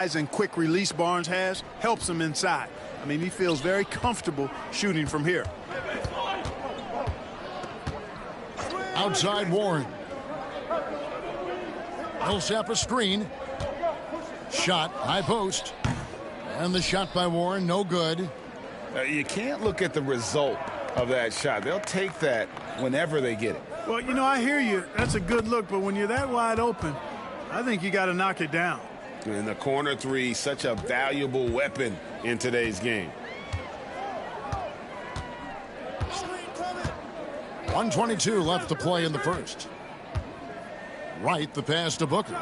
and quick release Barnes has helps him inside. I mean, he feels very comfortable shooting from here. Outside Warren. Millsap a screen. Shot, high post. And the shot by Warren, no good. You can't look at the result of that shot. They'll take that whenever they get it. Well, you know, I hear you. That's a good look, but when you're that wide open, I think you got to knock it down. And the corner three, such a valuable weapon in today's game. 1:22 left to play in the first. Right, the pass to Booker.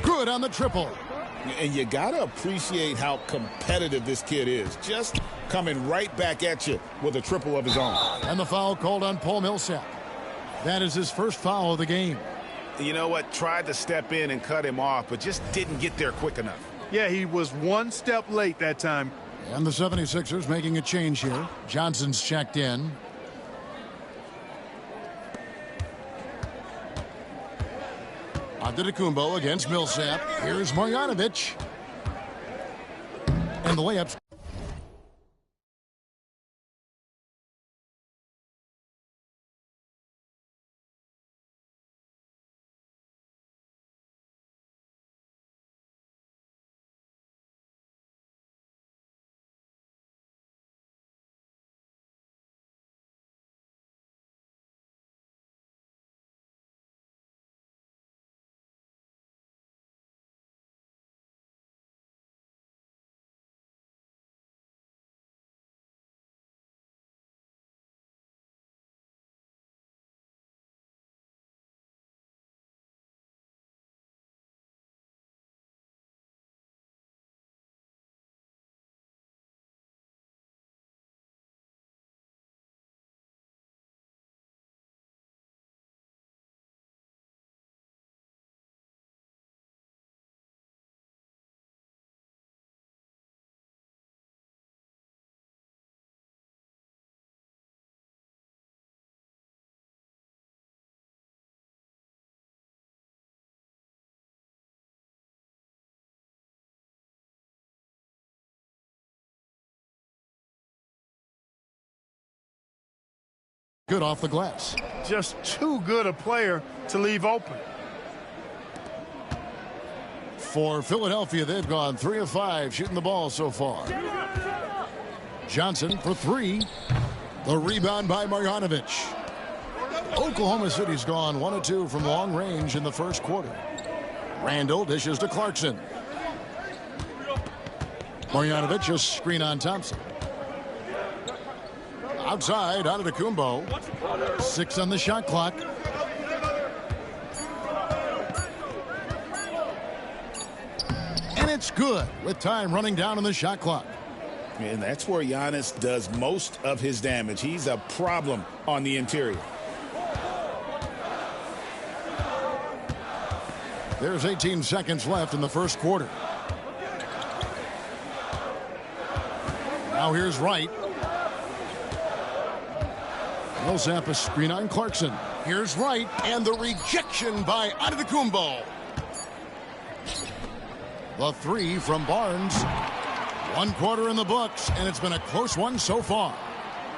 Good on the triple. And you got to appreciate how competitive this kid is. Just coming right back at you with a triple of his own. And the foul called on Paul Millsap. That is his first foul of the game. You know what? Tried to step in and cut him off, but just didn't get there quick enough. Yeah, he was one step late that time. And the 76ers making a change here. Johnson's checked in. Antetokounmpo against Millsap. Here's Marjanovic. And the layups. Good off the glass. Just too good a player to leave open. For Philadelphia, they've gone 3 of 5 shooting the ball so far. Johnson for 3. The rebound by Marjanovic. Oklahoma City's gone 1 of 2 from long range in the first quarter. Randall dishes to Clarkson. Marjanovic a screen on Thompson. Outside, Antetokounmpo. 6 on the shot clock. And it's good with time running down on the shot clock. And that's where Giannis does most of his damage. He's a problem on the interior. There's 18 seconds left in the first quarter. Now here's Wright. Millsap a screen on Clarkson. Here's Wright, and the rejection by Antetokounmpo. The 3 from Barnes. 1 quarter in the books, and it's been a close one so far.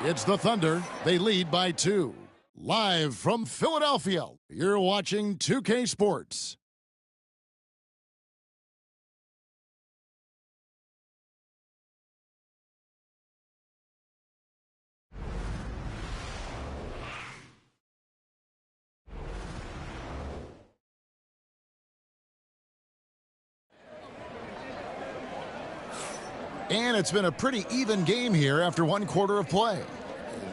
It's the Thunder. They lead by 2. Live from Philadelphia, you're watching 2K Sports. And it's been a pretty even game here after 1 quarter of play.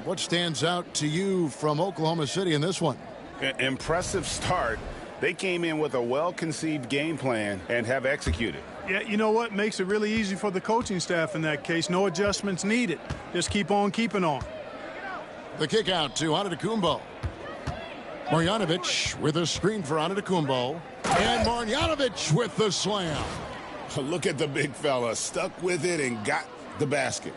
What stands out to you from Oklahoma City in this one? Impressive start. They came in with a well-conceived game plan and have executed. Yeah, you know what? Makes it really easy for the coaching staff in that case. No adjustments needed. Just keep on keeping on. The kick out to Antetokounmpo. Marjanovic with a screen for Antetokounmpo. And Marjanovic with the slam. Look at the big fella. Stuck with it and got the basket.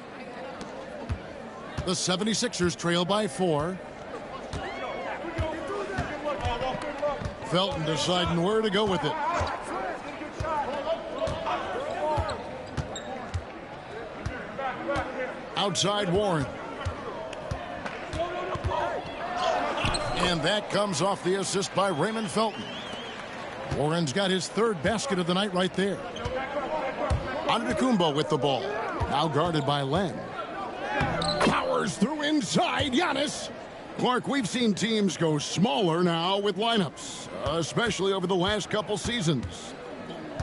The 76ers trail by 4. Felton deciding where to go with it. Outside Warren. And that comes off the assist by Raymond Felton. Warren's got his third basket of the night right there. Antetokounmpo with the ball. Now guarded by Len. Powers through inside. Giannis. Clark, we've seen teams go smaller now with lineups, especially over the last couple seasons.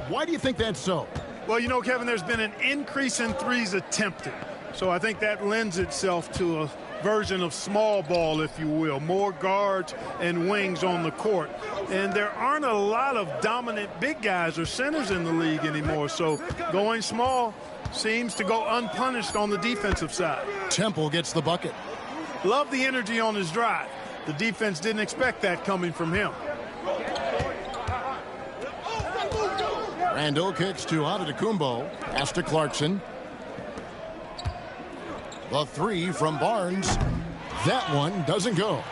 Why do you think that's so? Well, you know, Kevin, there's been an increase in threes attempted. So I think that lends itself to a version of small ball, if you will. More guards and wings on the court. And there aren't a lot of dominant big guys or centers in the league anymore. So going small seems to go unpunished on the defensive side. Temple gets the bucket. Love the energy on his drive. The defense didn't expect that coming from him. Randall kicks to Antetokounmpo. Pass to Clarkson. The three from Barnes. That one doesn't go.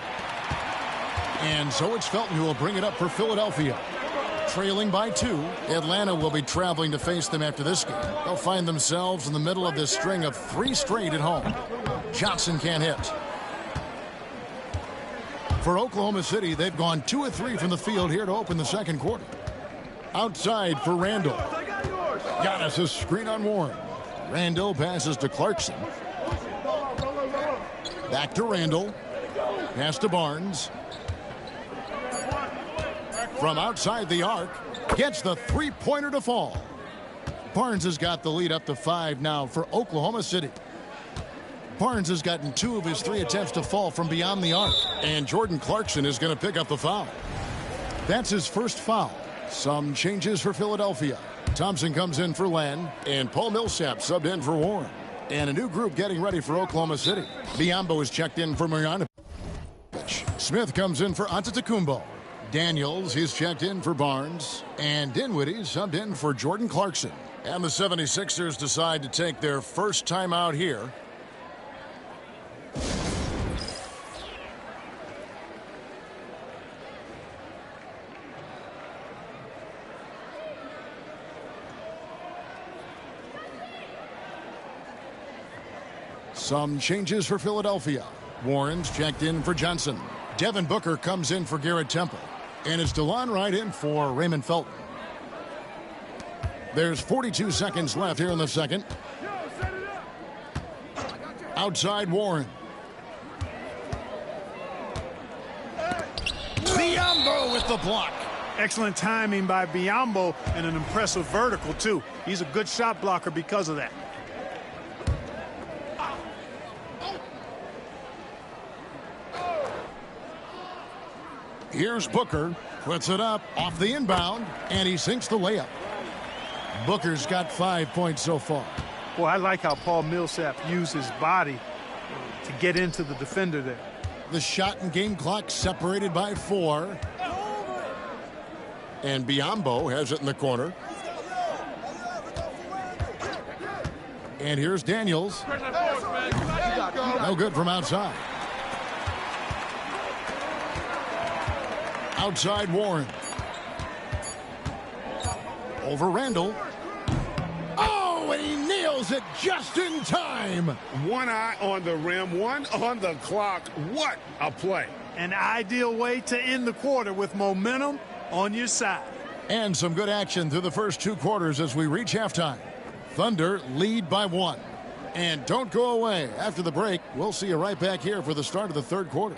And so it's Felton who will bring it up for Philadelphia. Trailing by 2, Atlanta will be traveling to face them after this game. They'll find themselves in the middle of this string of 3 straight at home. Johnson can't hit. For Oklahoma City, they've gone 2 of 3 from the field here to open the second quarter. Outside for Randall. Giannis a screen on Warren. Randall passes to Clarkson. Back to Randall. Pass to Barnes. From outside the arc, gets the three-pointer to fall. Barnes has got the lead up to 5 now for Oklahoma City. Barnes has gotten 2 of his 3 attempts to fall from beyond the arc. And Jordan Clarkson is going to pick up the foul. That's his first foul. Some changes for Philadelphia. Thompson comes in for Len, and Paul Millsap subbed in for Warren. And a new group getting ready for Oklahoma City. Biyombo is checked in for Marjanovic. Smith comes in for Antetokounmpo. Daniels, he's checked in for Barnes. And Dinwiddie subbed in for Jordan Clarkson. And the 76ers decide to take their first time out here. Some changes for Philadelphia. Warren's checked in for Johnson. Devin Booker comes in for Garrett Temple. And it's DeLon Wright in for Raymond Felton. There's 42 seconds left here in the second. Outside Warren. Biyombo with the block. Excellent timing by Biyombo and an impressive vertical, too. He's a good shot blocker because of that. Here's Booker, puts it up off the inbound, and he sinks the layup. Booker's got 5 points so far. Well, I like how Paul Millsap used his body to get into the defender there. The shot and game clock separated by 4. And Biyombo has it in the corner. And here's Daniels. No good from outside. Outside Warren. Over Randall. Oh, and he nails it just in time. One eye on the rim, one on the clock. What a play. An ideal way to end the quarter with momentum on your side. And some good action through the first 2 quarters as we reach halftime. Thunder lead by 1. And don't go away. After the break, we'll see you right back here for the start of the third quarter.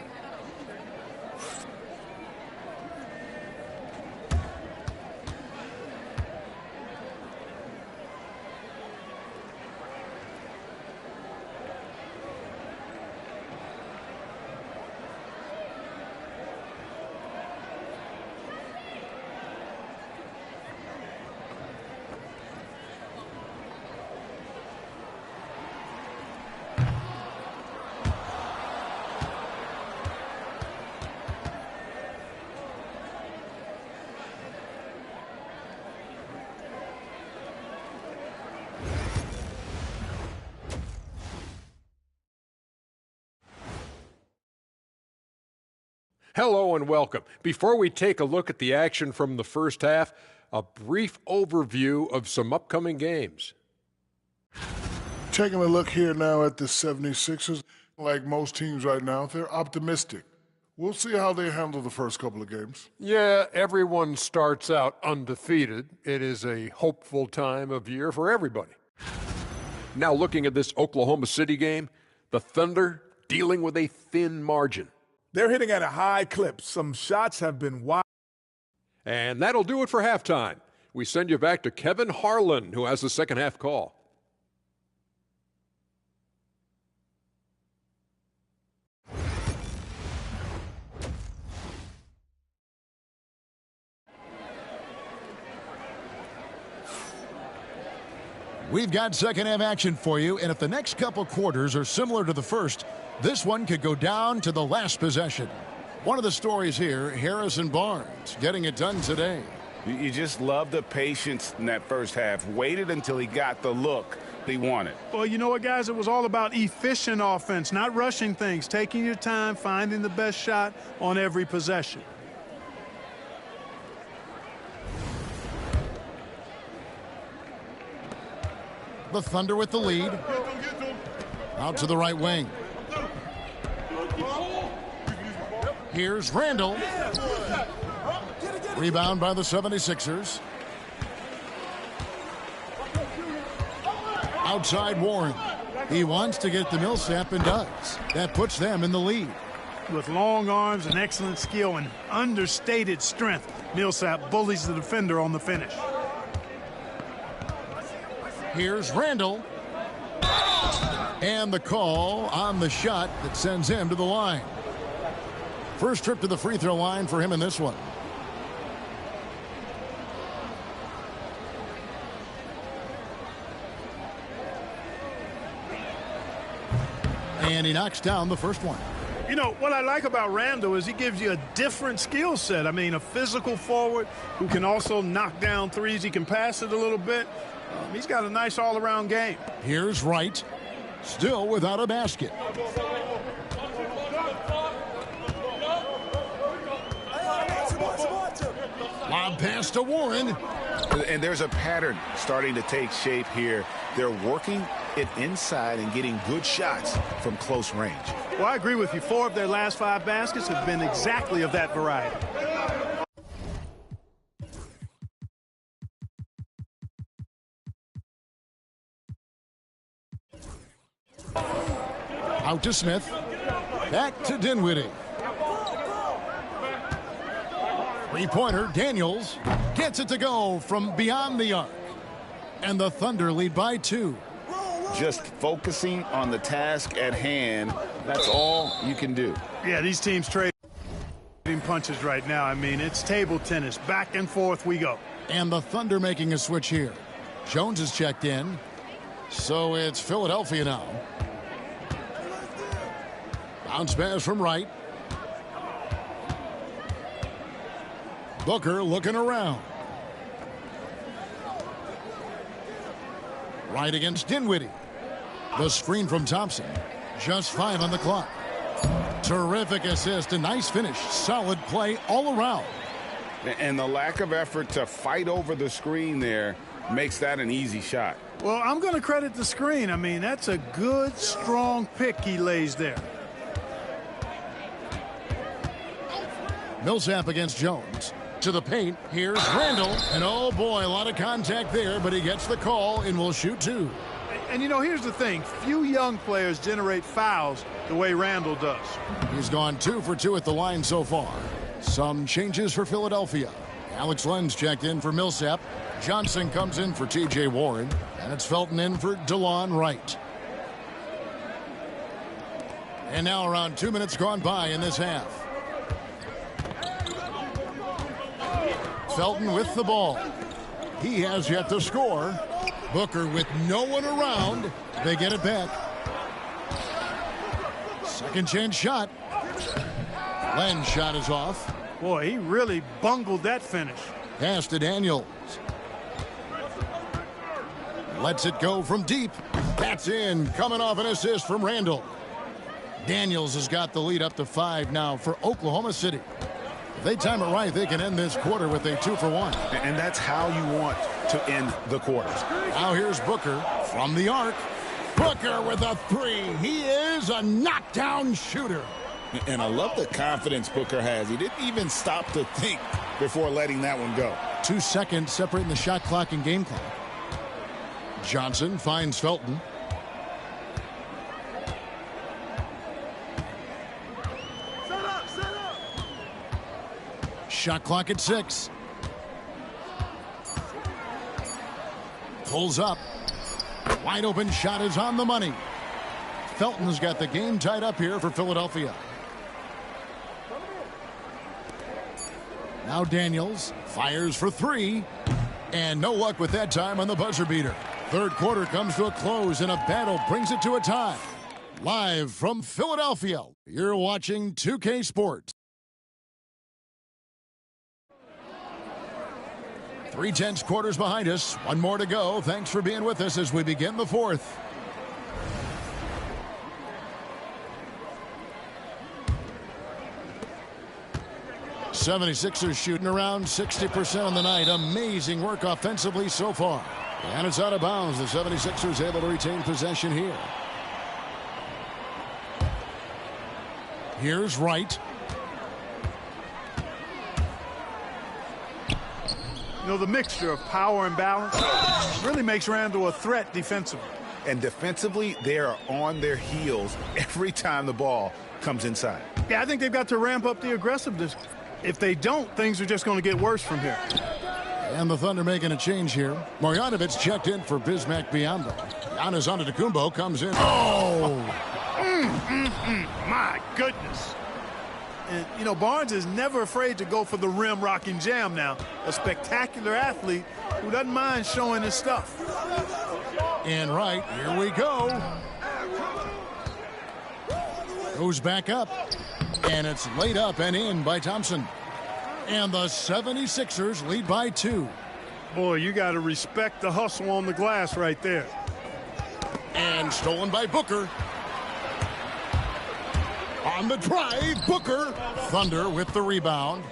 Hello and welcome. Before we take a look at the action from the first half, a brief overview of some upcoming games. Taking a look here now at the 76ers, like most teams right now, they're optimistic. We'll see how they handle the first couple of games. Yeah, everyone starts out undefeated. It is a hopeful time of year for everybody. Now looking at this Oklahoma City game, the Thunder dealing with a thin margin. They're hitting at a high clip. Some shots have been wide. And that'll do it for halftime. We send you back to Kevin Harlan, who has the second half call. We've got second half action for you, and if the next couple quarters are similar to the first, this one could go down to the last possession. One of the stories here, Harrison Barnes getting it done today. You just love the patience in that first half. Waited until he got the look he wanted. Well, you know what, guys? It was all about efficient offense, not rushing things, taking your time, finding the best shot on every possession. The Thunder with the lead. Out to the right wing. Here's Randall. Rebound by the 76ers. Outside Warren. He wants to get the Millsap and does. That puts them in the lead. With long arms and excellent skill and understated strength, Millsap bullies the defender on the finish. Here's Randall. And the call on the shot that sends him to the line. First trip to the free throw line for him in this one. And he knocks down the first one. You know, what I like about Randall is he gives you a different skill set. I mean, a physical forward who can also knock down threes. He can pass it a little bit. He's got a nice all-around game. Here's Wright, still without a basket. Lob pass to Warren. And there's a pattern starting to take shape here. They're working it inside and getting good shots from close range. Well, I agree with you. 4 of their last 5 baskets have been exactly of that variety. Out to Smith. Back to Dinwiddie. Three-pointer, Daniels gets it to go from beyond the arc. And the Thunder lead by 2. Just focusing on the task at hand, that's all you can do. Yeah, these teams trading punches right now. I mean, it's table tennis. Back and forth we go. And the Thunder making a switch here. Jones is checked in. So it's Philadelphia now. Bounce pass from Wright. Booker looking around. Wright against Dinwiddie. The screen from Thompson. Just 5 on the clock. Terrific assist. A nice finish. Solid play all around. And the lack of effort to fight over the screen there makes that an easy shot. Well, I'm going to credit the screen. I mean, that's a good, strong pick he lays there. Millsap against Jones. To the paint. Here's Randall. And oh boy, a lot of contact there, but he gets the call and will shoot 2. And you know, here's the thing. Few young players generate fouls the way Randall does. He's gone 2 for 2 at the line so far. Some changes for Philadelphia. Alex Lenz checked in for Millsap. Johnson comes in for T.J. Warren. And it's Felton in for DeLon Wright. And now around 2 minutes gone by in this half. Felton with the ball. He has yet to score. Booker with no one around. They get it back. Second chance shot. Len's shot is off. Boy, he really bungled that finish. Pass to Daniels. Lets it go from deep. That's in. Coming off an assist from Randall. Daniels has got the lead up to 5 now for Oklahoma City. If they time it right, they can end this quarter with a 2 for 1. And that's how you want to end the quarters. Now here's Booker from the arc. Booker with a three. He is a knockdown shooter. And I love the confidence Booker has. He didn't even stop to think before letting that one go. 2 seconds separating the shot clock and game clock. Johnson finds Felton. Shot clock at 6. Pulls up. Wide open shot is on the money. Felton's got the game tied up here for Philadelphia. Now Daniels fires for 3. And no luck with that time on the buzzer beater. Third quarter comes to a close and a battle brings it to a tie. Live from Philadelphia, you're watching 2K Sports. 3/10 quarters behind us. One more to go. Thanks for being with us as we begin the fourth. '76ers shooting around 60% on the night. Amazing work offensively so far. And it's out of bounds. The 76ers able to retain possession here. Here's Wright. You know, the mixture of power and balance really makes Randle a threat defensively. And defensively, they are on their heels every time the ball comes inside. Yeah, I think they've got to ramp up the aggressiveness. If they don't, things are just going to get worse from here. And the Thunder making a change here. Marjanovic checked in for Bismack Biyombo. Giannis Antetokounmpo comes in. Oh! My goodness. And, you know, Barnes is never afraid to go for the rim rocking jam now. A spectacular athlete who doesn't mind showing his stuff. And right, here we go. Goes back up. And it's laid up and in by Thompson. And the 76ers lead by 2. Boy, you got to respect the hustle on the glass right there. And stolen by Booker. On the drive, Booker. Thunder with the rebound.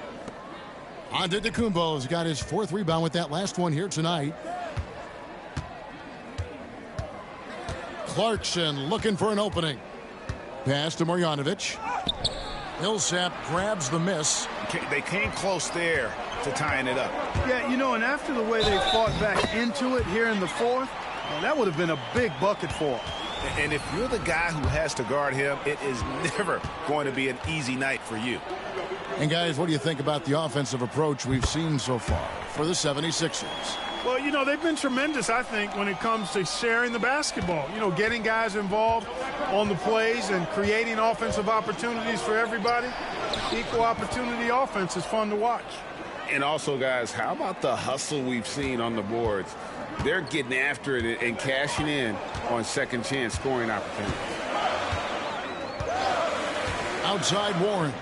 Antetokounmpo's got his 4th rebound with that last one here tonight. Clarkson looking for an opening. Pass to Marjanovic. Millsap grabs the miss. They came close there to tying it up. Yeah, you know, and after the way they fought back into it here in the 4th, well, that would have been a big bucket for them. And if you're the guy who has to guard him, it is never going to be an easy night for you. And guys, what do you think about the offensive approach we've seen so far for the 76ers? Well, you know, they've been tremendous, I think, when it comes to sharing the basketball. You know, getting guys involved on the plays and creating offensive opportunities for everybody. Equal opportunity offense is fun to watch. And also, guys, how about the hustle we've seen on the boards? They're getting after it and cashing in on second chance scoring opportunities. Outside Warren.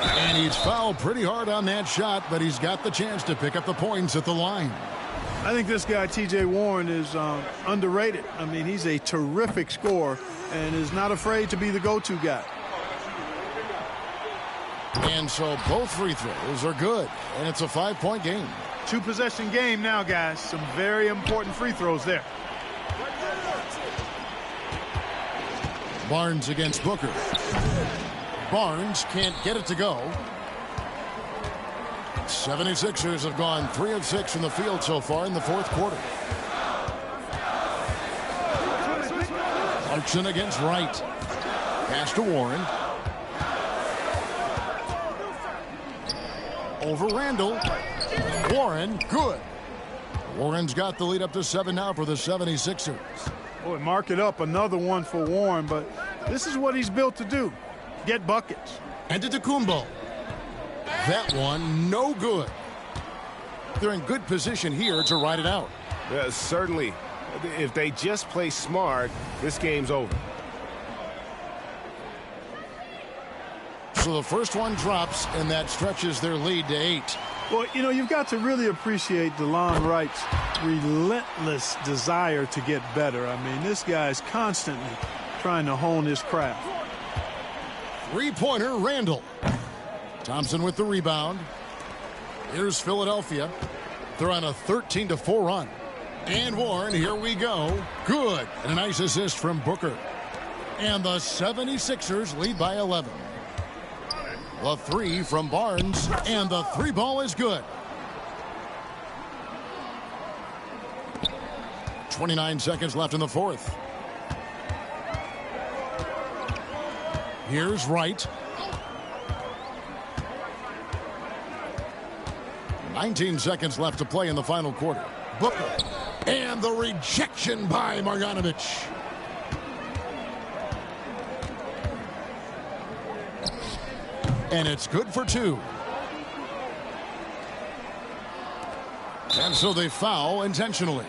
And he's fouled pretty hard on that shot, but he's got the chance to pick up the points at the line. I think this guy, T.J. Warren, is underrated. I mean, he's a terrific scorer and is not afraid to be the go-to guy. And so both free throws are good, and it's a 5-point game. 2-possession game now, guys. Some very important free throws there. Barnes against Booker. Barnes can't get it to go. 76ers have gone 3 of 6 from the field so far in the 4th quarter. Clarkson against Wright. Pass to Warren. Over Randle. Warren, good. Warren's got the lead up to 7 now for the 76ers. Boy, mark it up. Another one for Warren, but this is what he's built to do. Get buckets. Antetokounmpo. That one, no good. They're in good position here to ride it out. Certainly. If they just play smart, this game's over. So the first one drops, and that stretches their lead to 8. Well, you know, you've got to really appreciate DeLon Wright's relentless desire to get better. I mean, this guy's constantly trying to hone his craft. 3-pointer, Randle. Thompson with the rebound. Here's Philadelphia. They're on a 13-4 run. And Warren, here we go. Good. And a nice assist from Booker. And the 76ers lead by 11. The three from Barnes, and the three ball is good. 29 seconds left in the fourth. Here's Wright. 19 seconds left to play in the final quarter. Booker. And the rejection by Marjanovic. And it's good for two. And so they foul intentionally.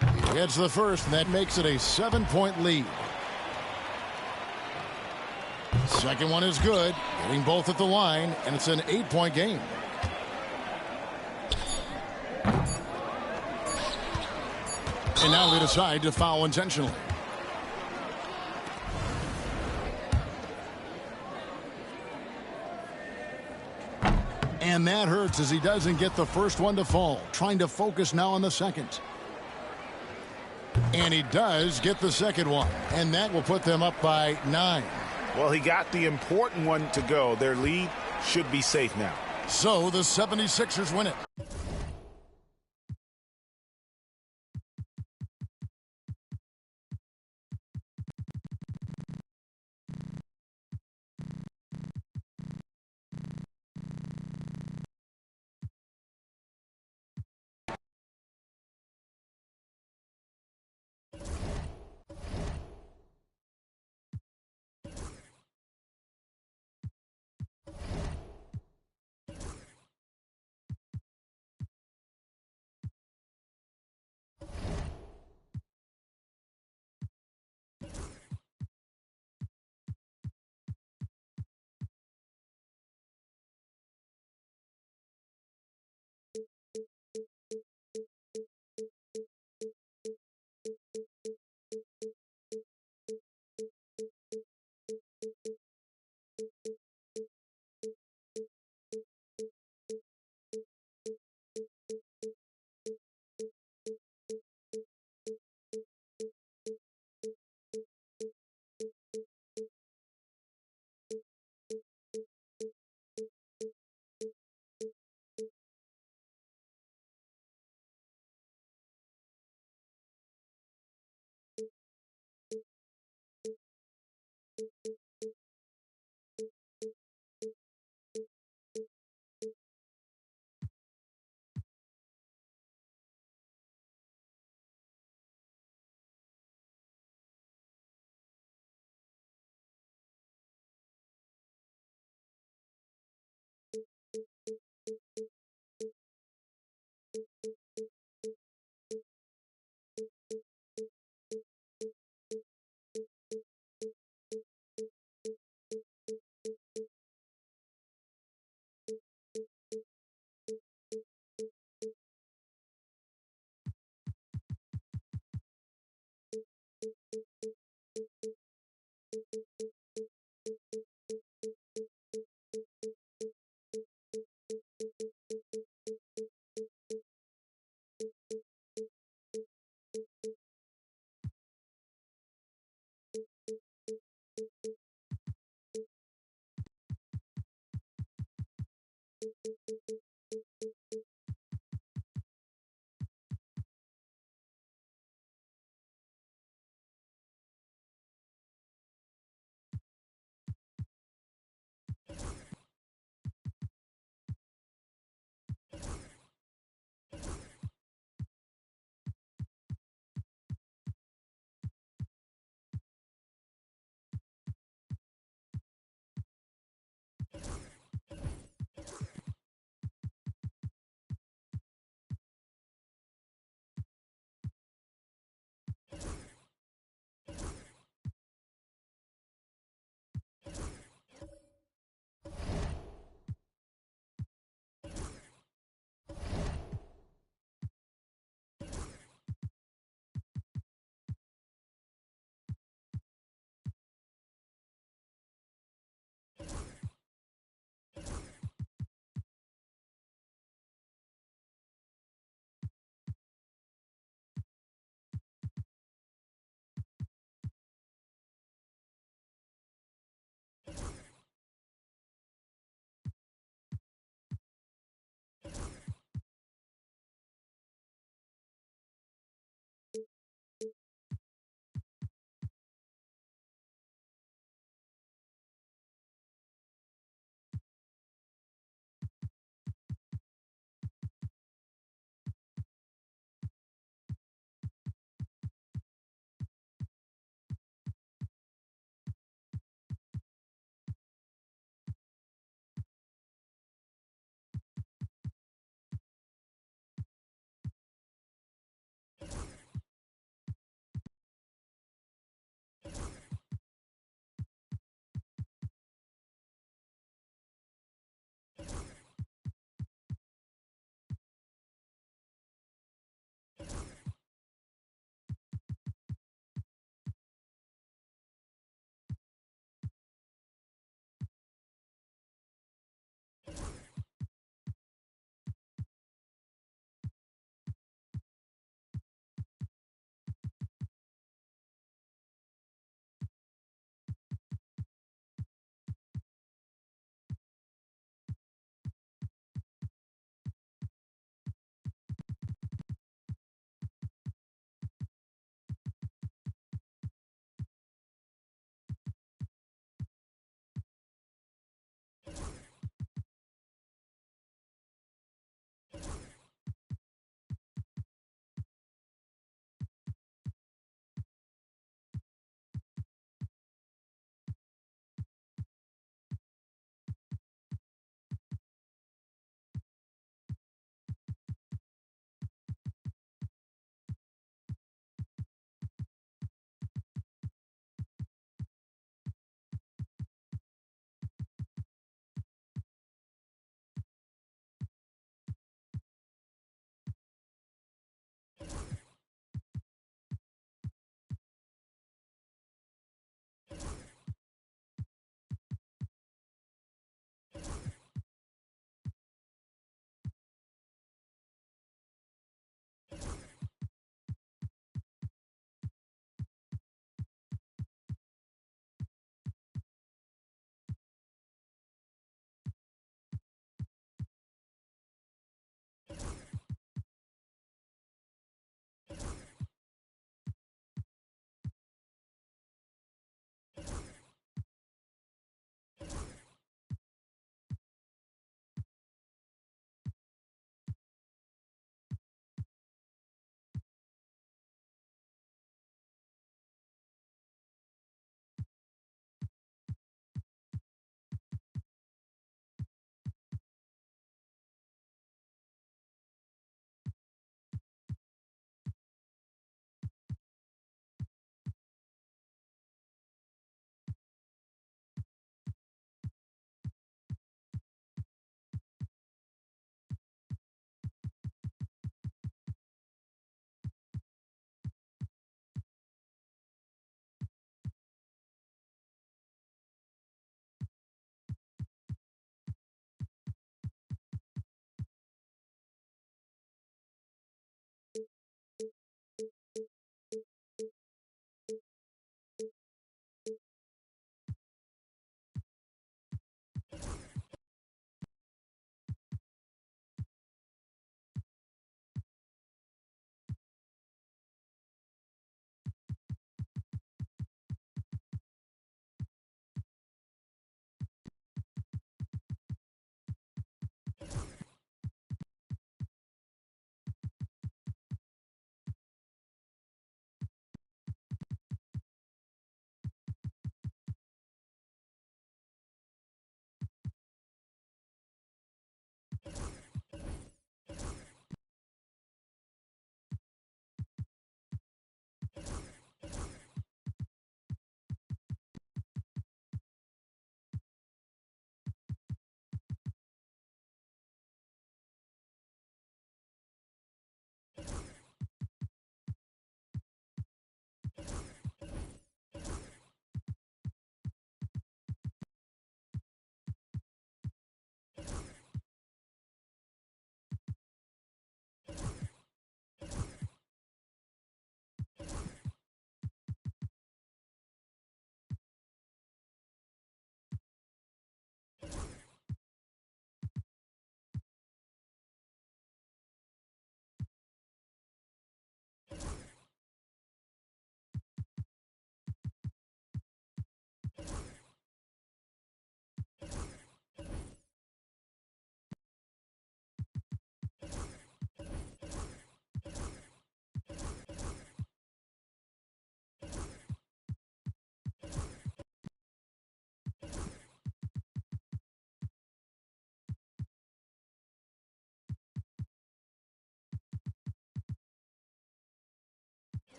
He gets the first, and that makes it a 7-point lead. Second one is good, hitting both at the line, and it's an 8-point game. And now they decide to foul intentionally. And that hurts as he doesn't get the first one to fall. Trying to focus now on the second. And he does get the second one. And that will put them up by 9. Well, he got the important one to go. Their lead should be safe now. So the 76ers win it.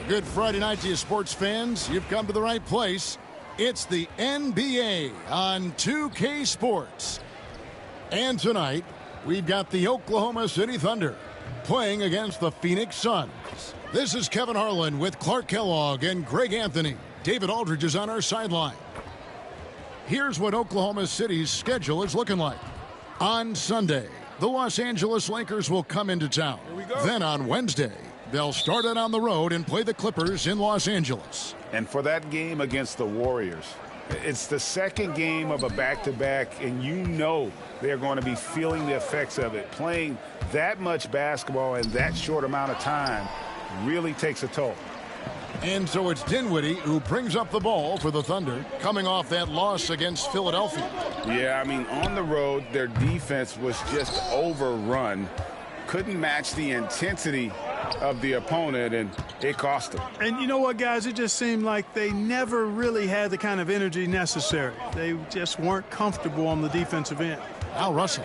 Good Friday night to you, sports fans. You've come to the right place. It's the NBA on 2K Sports. And tonight, we've got the Oklahoma City Thunder playing against the Phoenix Suns. This is Kevin Harlan with Clark Kellogg and Greg Anthony. David Aldridge is on our sideline. Here's what Oklahoma City's schedule is looking like. On Sunday, the Los Angeles Lakers will come into town. Then on Wednesday, they'll start it on the road and play the Clippers in Los Angeles. And for that game against the Warriors, it's the second game of a back-to-back, and you know they're going to be feeling the effects of it. Playing that much basketball in that short amount of time really takes a toll. And so it's Dinwiddie who brings up the ball for the Thunder, coming off that loss against Philadelphia. Yeah, I mean, on the road, their defense was just overrun. Couldn't match the intensity of the opponent, and it cost them. And you know what, guys? It just seemed like they never really had the kind of energy necessary. They just weren't comfortable on the defensive end. Al Russell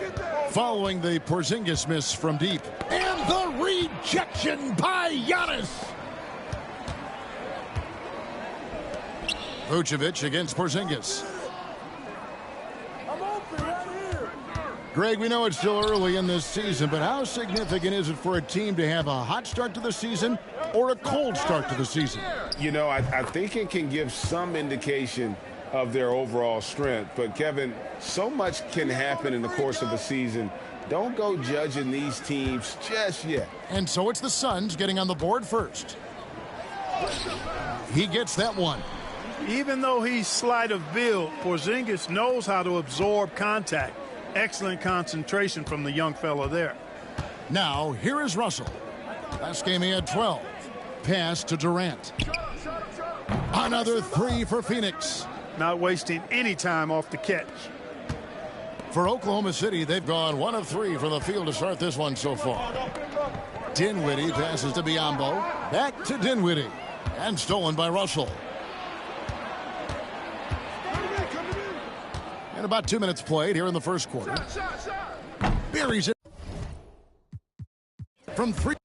following the Porzingis miss from deep. And the rejection by Giannis. Vucevic against Porzingis. Greg, we know it's still early in this season, but how significant is it for a team to have a hot start to the season or a cold start to the season? You know, I think it can give some indication of their overall strength. But, Kevin, so much can happen in the course of a season. Don't go judging these teams just yet. And so it's the Suns getting on the board first. He gets that one. Even though he's slight of build, Porzingis knows how to absorb contact. Excellent concentration from the young fella there. Now, here is Russell. Last game he had 12. Pass to Durant. Another three for Phoenix. Not wasting any time off the catch. For Oklahoma City, they've gone 1 of 3 from the field to start this one so far. Dinwiddie passes to Biyombo. Back to Dinwiddie. And stolen by Russell. And about 2 minutes played here in the first quarter. Buries it from 3.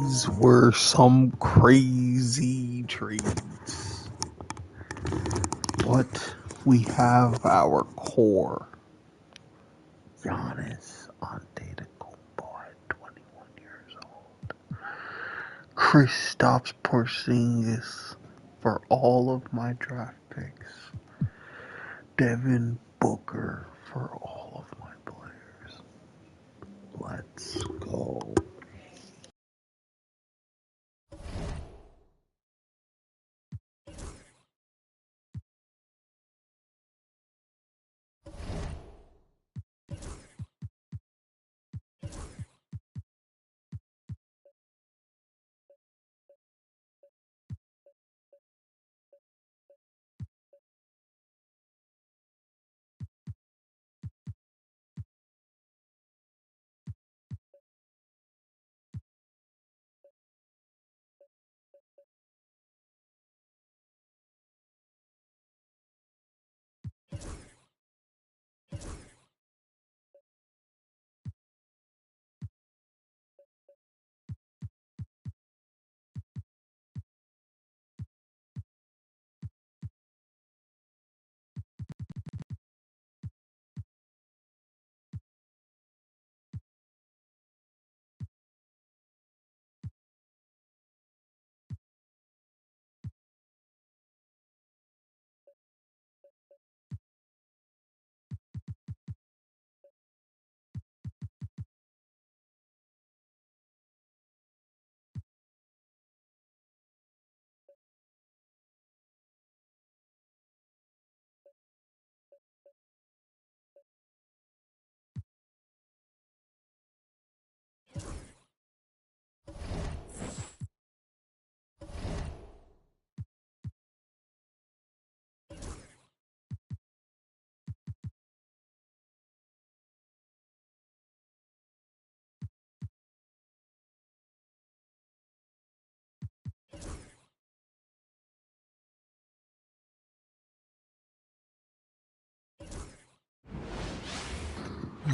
These were some crazy trades. But we have our core. Giannis Antetokounmpo at 21 years old. Kristaps Porzingis for all of my draft picks. Devin Booker for all of my players. Let's go.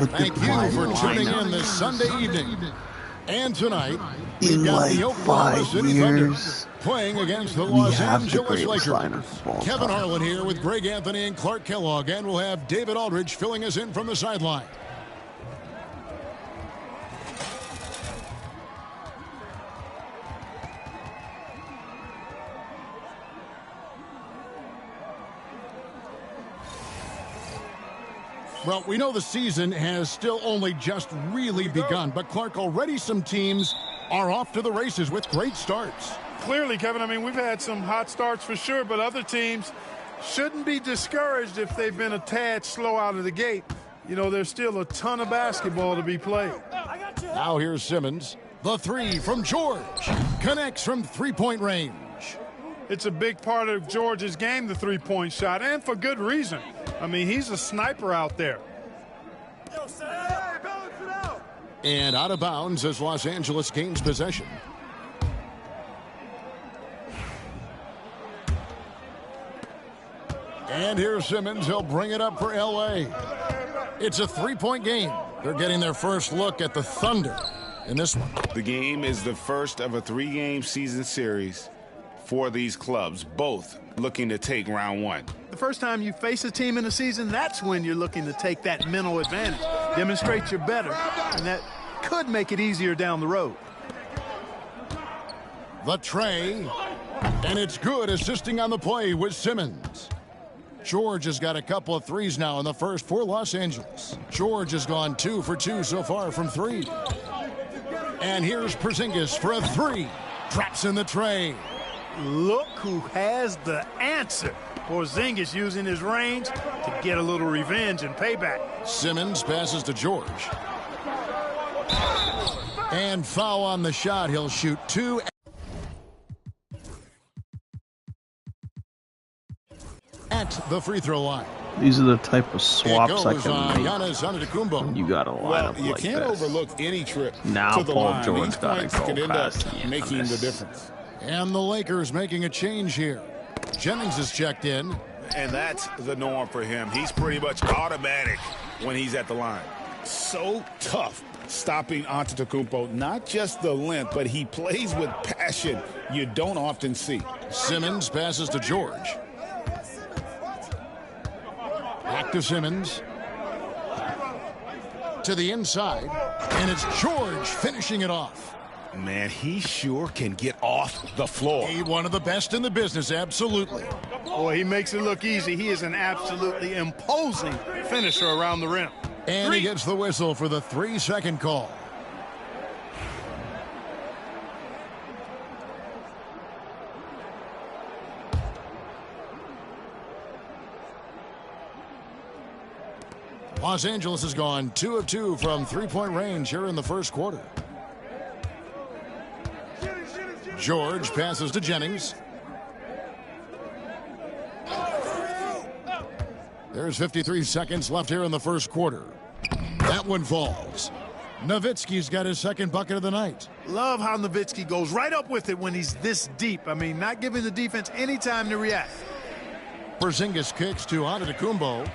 Thank you for tuning in this Sunday evening. And tonight, we've got the Oklahoma City Thunder playing against the Los Angeles Lakers. Kevin Harlan here with Greg Anthony and Clark Kellogg, and we'll have David Aldridge filling us in from the sideline. Well, we know the season has still only just really begun, but Clark, already some teams are off to the races with great starts. Clearly, Kevin, I mean, we've had some hot starts for sure, but other teams shouldn't be discouraged if they've been a tad slow out of the gate. You know, there's still a ton of basketball to be played. Now here's Simmons. The three from George. Connects from three-point range. It's a big part of George's game, the three-point shot, and for good reason. I mean, he's a sniper out there. And out of bounds as Los Angeles gains possession. And here's Simmons. He'll bring it up for L.A. It's a three-point game. They're getting their first look at the Thunder in this one. The game is the first of a three-game season series for these clubs, both looking to take round one. The first time you face a team in a season, that's when you're looking to take that mental advantage. Demonstrate you're better, and that could make it easier down the road. The tray, and it's good, assisting on the play with Simmons. George has got a couple of threes now in the first for Los Angeles. George has gone 2 for 2 so far from three. And here's Porzingis for a three. Traps in the tray. Look who has the answer. Porzingis using his range to get a little revenge and payback. Simmons passes to George. And foul on the shot. He'll shoot two. At the free throw line. These are the type of swaps I can make. Giannis Antetokounmpo. You got to line up You like can't this. overlook any trip Now to the Paul line. George These got to points go could end up past the making the Giannis. difference. And the Lakers making a change here. Jennings is checked in. And that's the norm for him. He's pretty much automatic when he's at the line. So tough stopping Antetokounmpo. Not just the length, but he plays with passion you don't often see. Simmons passes to George. Back to Simmons. To the inside. And it's George finishing it off. Man, he sure can get off the floor. He's one of the best in the business, absolutely. Boy, he makes it look easy. He is an absolutely imposing finisher around the rim. And he gets the whistle for the 3-second call. Los Angeles has gone 2 of 2 from three-point range here in the first quarter. George passes to Jennings. There's 53 seconds left here in the first quarter. That one falls. Nowitzki's got his second bucket of the night. Love how Nowitzki goes right up with it when he's this deep. I mean, not giving the defense any time to react. Porzingis kicks to Antetokounmpo.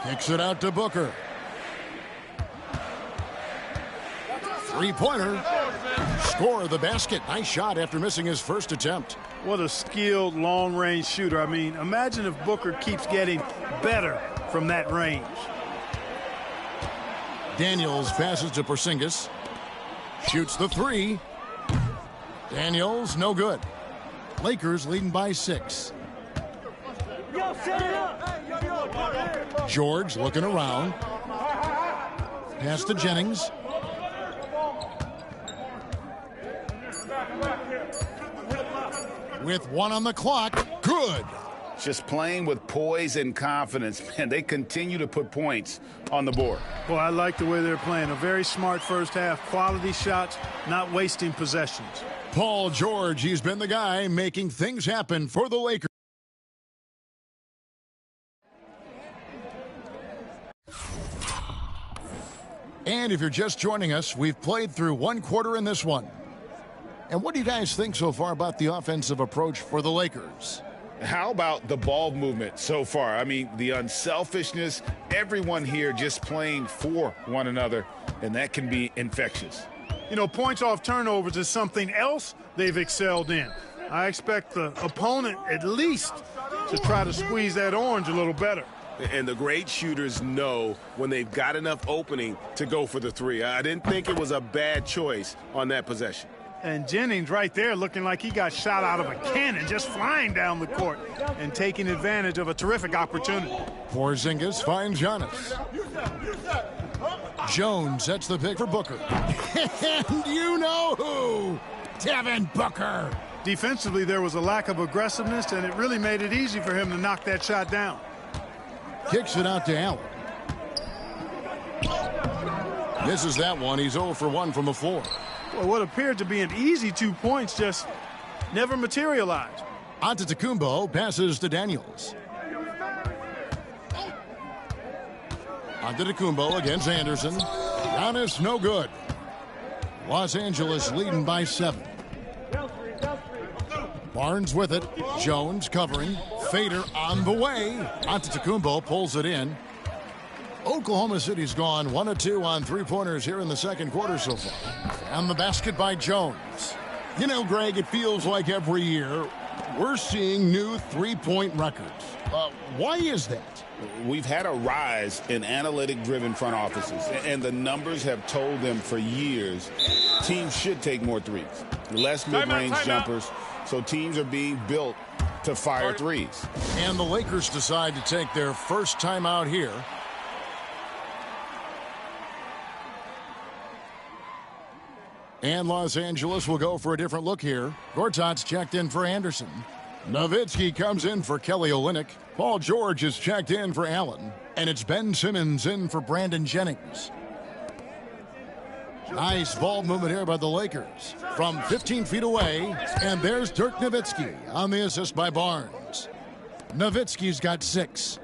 Kicks it out to Booker. Three-pointer. Score the basket. Nice shot after missing his first attempt. What a skilled long-range shooter. I mean, imagine if Booker keeps getting better from that range. Daniels passes to Porzingis. Shoots the three. Daniels, no good. Lakers leading by 6. George looking around. Pass to Jennings. With 1 on the clock. Good. Just playing with poise and confidence. Man, they continue to put points on the board. Well, I like the way they're playing. A very smart first half. Quality shots, not wasting possessions. Paul George, he's been the guy making things happen for the Lakers. And if you're just joining us, we've played through 1 quarter in this one. And what do you guys think so far about the offensive approach for the Lakers? How about the ball movement so far? I mean, the unselfishness, everyone here just playing for one another, and that can be infectious. You know, points off turnovers is something else they've excelled in. I expect the opponent at least to try to squeeze that orange a little better. And the great shooters know when they've got enough opening to go for the three. I didn't think it was a bad choice on that possession. And Jennings right there looking like he got shot out of a cannon, just flying down the court and taking advantage of a terrific opportunity. Porzingis finds Giannis. Jones sets the pick for Booker. And you know who? Devin Booker. Defensively, there was a lack of aggressiveness, and it really made it easy for him to knock that shot down. Kicks it out to Allen. Misses that one. He's 0 for 1 from the floor. Well, what appeared to be an easy 2 points just never materialized. Antetokounmpo passes to Daniels. Antetokounmpo against Anderson. Giannis no good. Los Angeles leading by 7. Barnes with it. Jones covering. Fader on the way. Antetokounmpo pulls it in. Oklahoma City's gone 1 of 2 on three-pointers here in the second quarter so far. And the basket by Jones. You know, Greg, it feels like every year we're seeing new three-point records. Why is that? We've had a rise in analytic-driven front offices, and the numbers have told them for years teams should take more threes, less mid-range jumpers, so teams are being built to fire threes. And the Lakers decide to take their first timeout here. And Los Angeles will go for a different look here. Gortat's checked in for Anderson. Nowitzki comes in for Kelly Olynyk. Paul George is checked in for Allen. And it's Ben Simmons in for Brandon Jennings. Nice ball movement here by the Lakers. From 15 feet away, and there's Dirk Nowitzki on the assist by Barnes. Nowitzki's got 6.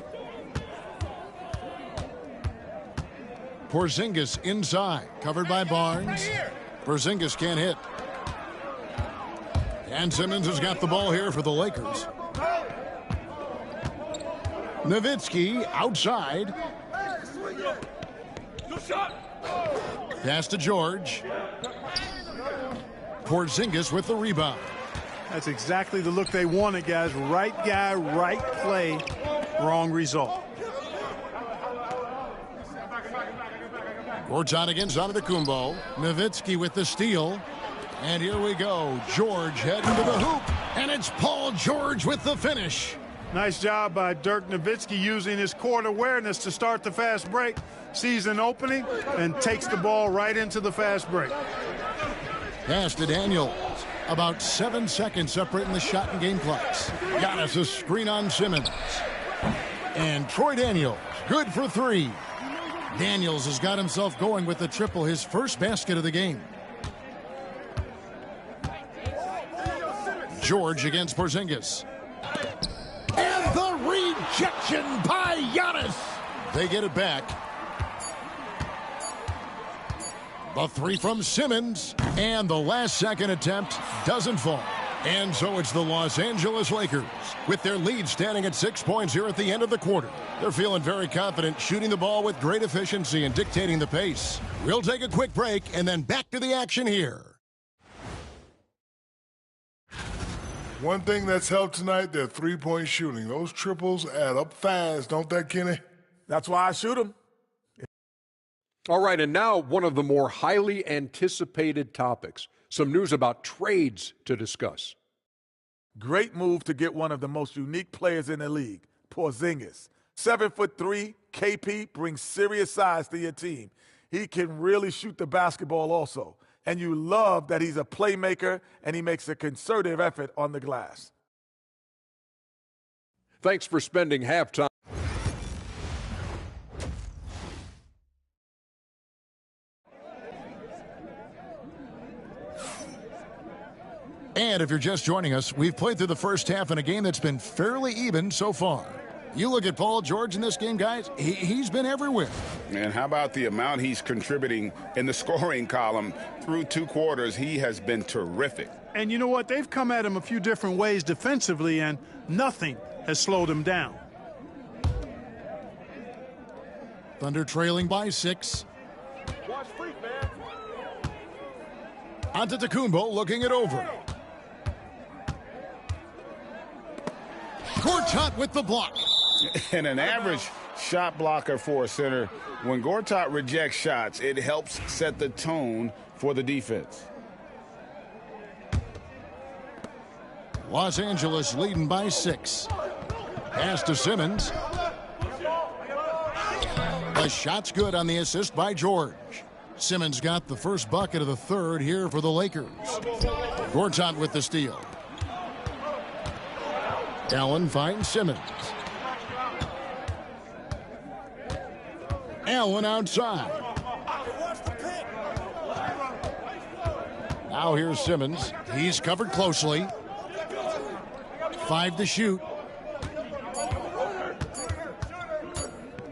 Porzingis inside, covered by Barnes. Porzingis can't hit. And Simmons has got the ball here for the Lakers. Nowitzki outside. Pass to George. Porzingis with the rebound. That's exactly the look they wanted, guys. Right guy, right play, wrong result. Gortat against Antetokounmpo. Nowitzki with the steal. And here we go. George heading to the hoop. And it's Paul George with the finish. Nice job by Dirk Nowitzki using his court awareness to start the fast break. Sees an opening and takes the ball right into the fast break. Pass to Daniels. About 7 seconds separating the shot and game clocks. Giannis a screen on Simmons. And Troy Daniels, good for 3. Daniels has got himself going with the triple, his first basket of the game. George against Porzingis. And the rejection by Giannis. They get it back. The 3 from Simmons. And the last second attempt doesn't fall. And so it's the Los Angeles Lakers with their lead standing at 6 points here at the end of the quarter. They're feeling very confident, shooting the ball with great efficiency and dictating the pace. We'll take a quick break and then back to the action here. One thing that's helped tonight, their three-point shooting. Those triples add up fast, don't they, Kenny? That's why I shoot them. All right, and now one of the more highly anticipated topics. Some news about trades to discuss. Great move to get one of the most unique players in the league, Porzingis. 7'3", KP brings serious size to your team. He can really shoot the basketball also. And you love that he's a playmaker and he makes a concerted effort on the glass. Thanks for spending halftime. And if you're just joining us, we've played through the first half in a game that's been fairly even so far. You look at Paul George in this game, guys, he's been everywhere. And how about the amount he's contributing in the scoring column through 2 quarters? He has been terrific. And you know what? They've come at him a few different ways defensively, and nothing has slowed him down. Thunder trailing by 6. Antetokounmpo looking it over. Gortat with the block. And an average shot blocker for a center, when Gortat rejects shots, it helps set the tone for the defense. Los Angeles leading by 6. Pass to Simmons. The shot's good on the assist by George. Simmons got the first bucket of the third here for the Lakers. Gortat with the steal. Allen finds Simmons. Allen outside. Now here's Simmons. He's covered closely. 5 to shoot.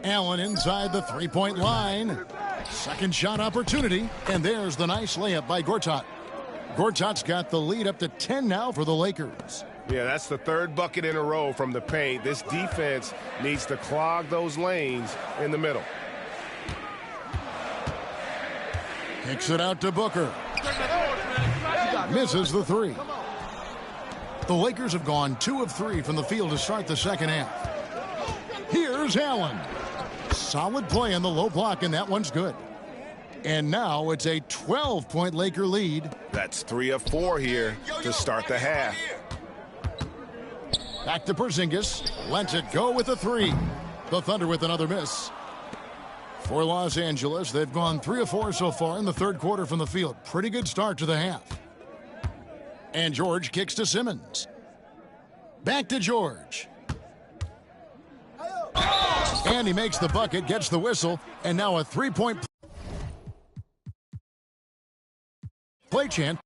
Allen inside the three-point line. Second shot opportunity, and there's the nice layup by Gortat. Gortat's got the lead up to 10 now for the Lakers. Yeah, that's the third bucket in a row from the paint. This defense needs to clog those lanes in the middle. Kicks it out to Booker. Misses the 3. The Lakers have gone 2 of 3 from the field to start the second half. Here's Allen. Solid play in the low block, and that one's good. And now it's a 12-point Laker lead. That's 3 of 4 here to start the half. Back to Porzingis. Lets it go with a 3. The Thunder with another miss. For Los Angeles, they've gone 3 of 4 so far in the third quarter from the field. Pretty good start to the half. And George kicks to Simmons. Back to George. And he makes the bucket, gets the whistle, and now a 3-point play chant.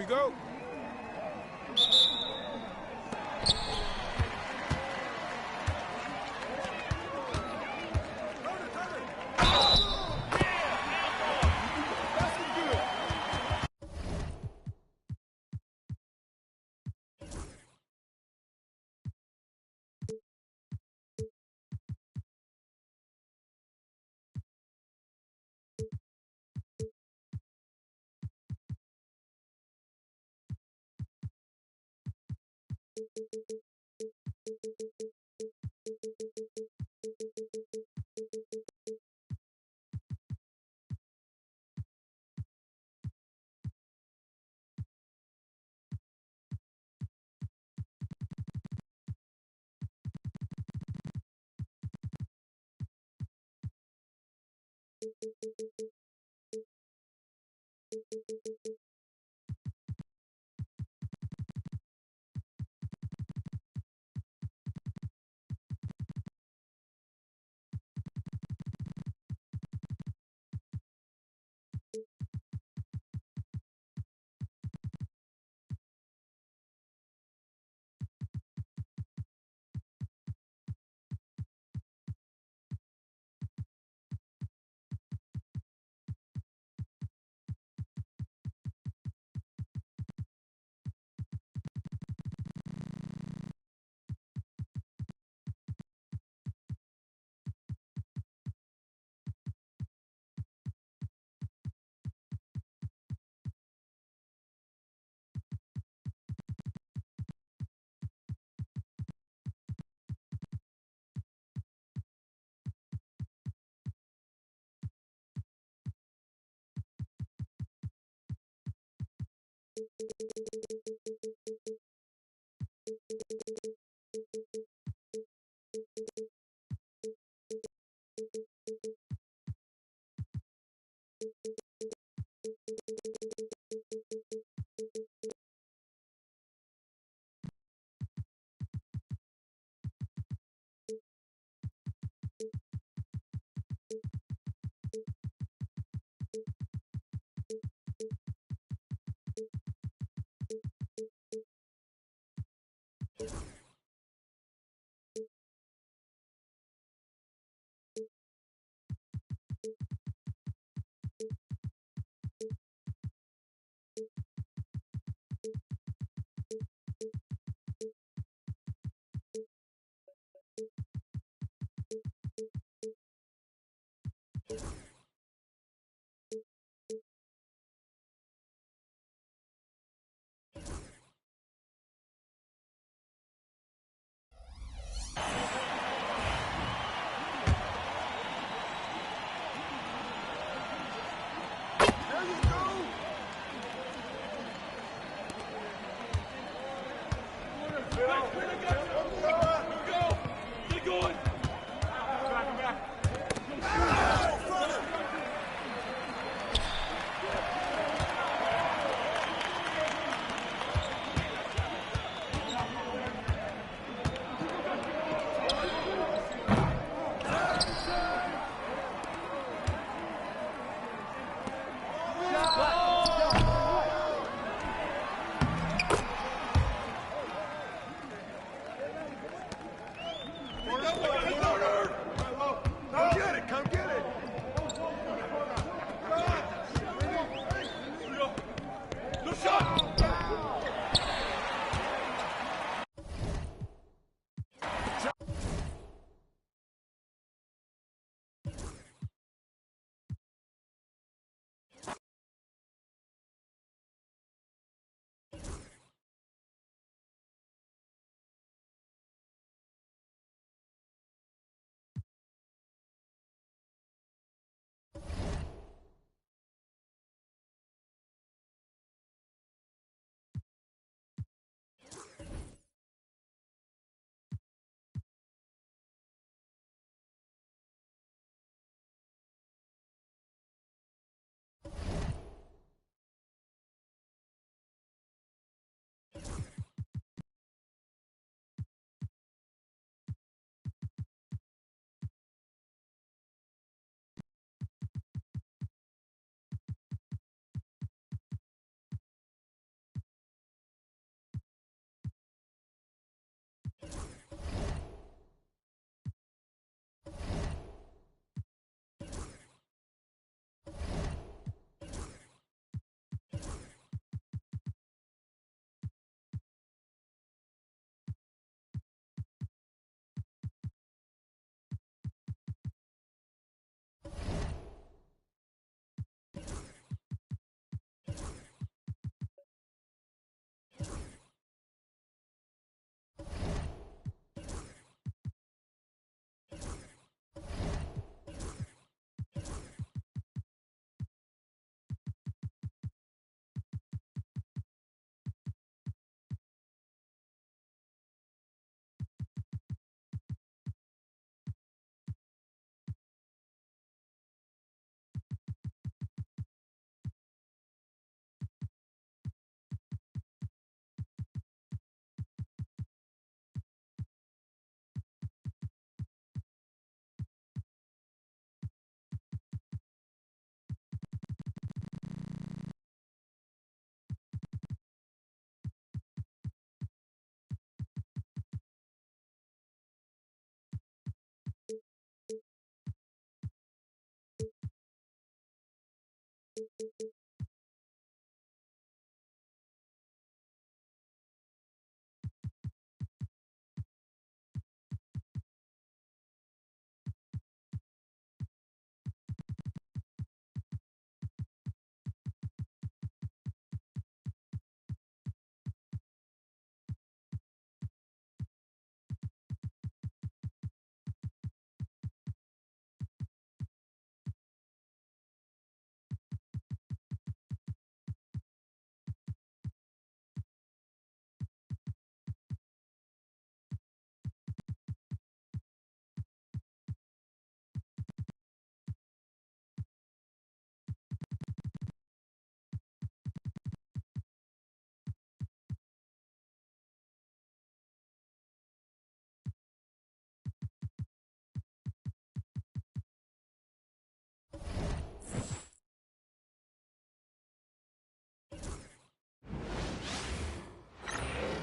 go.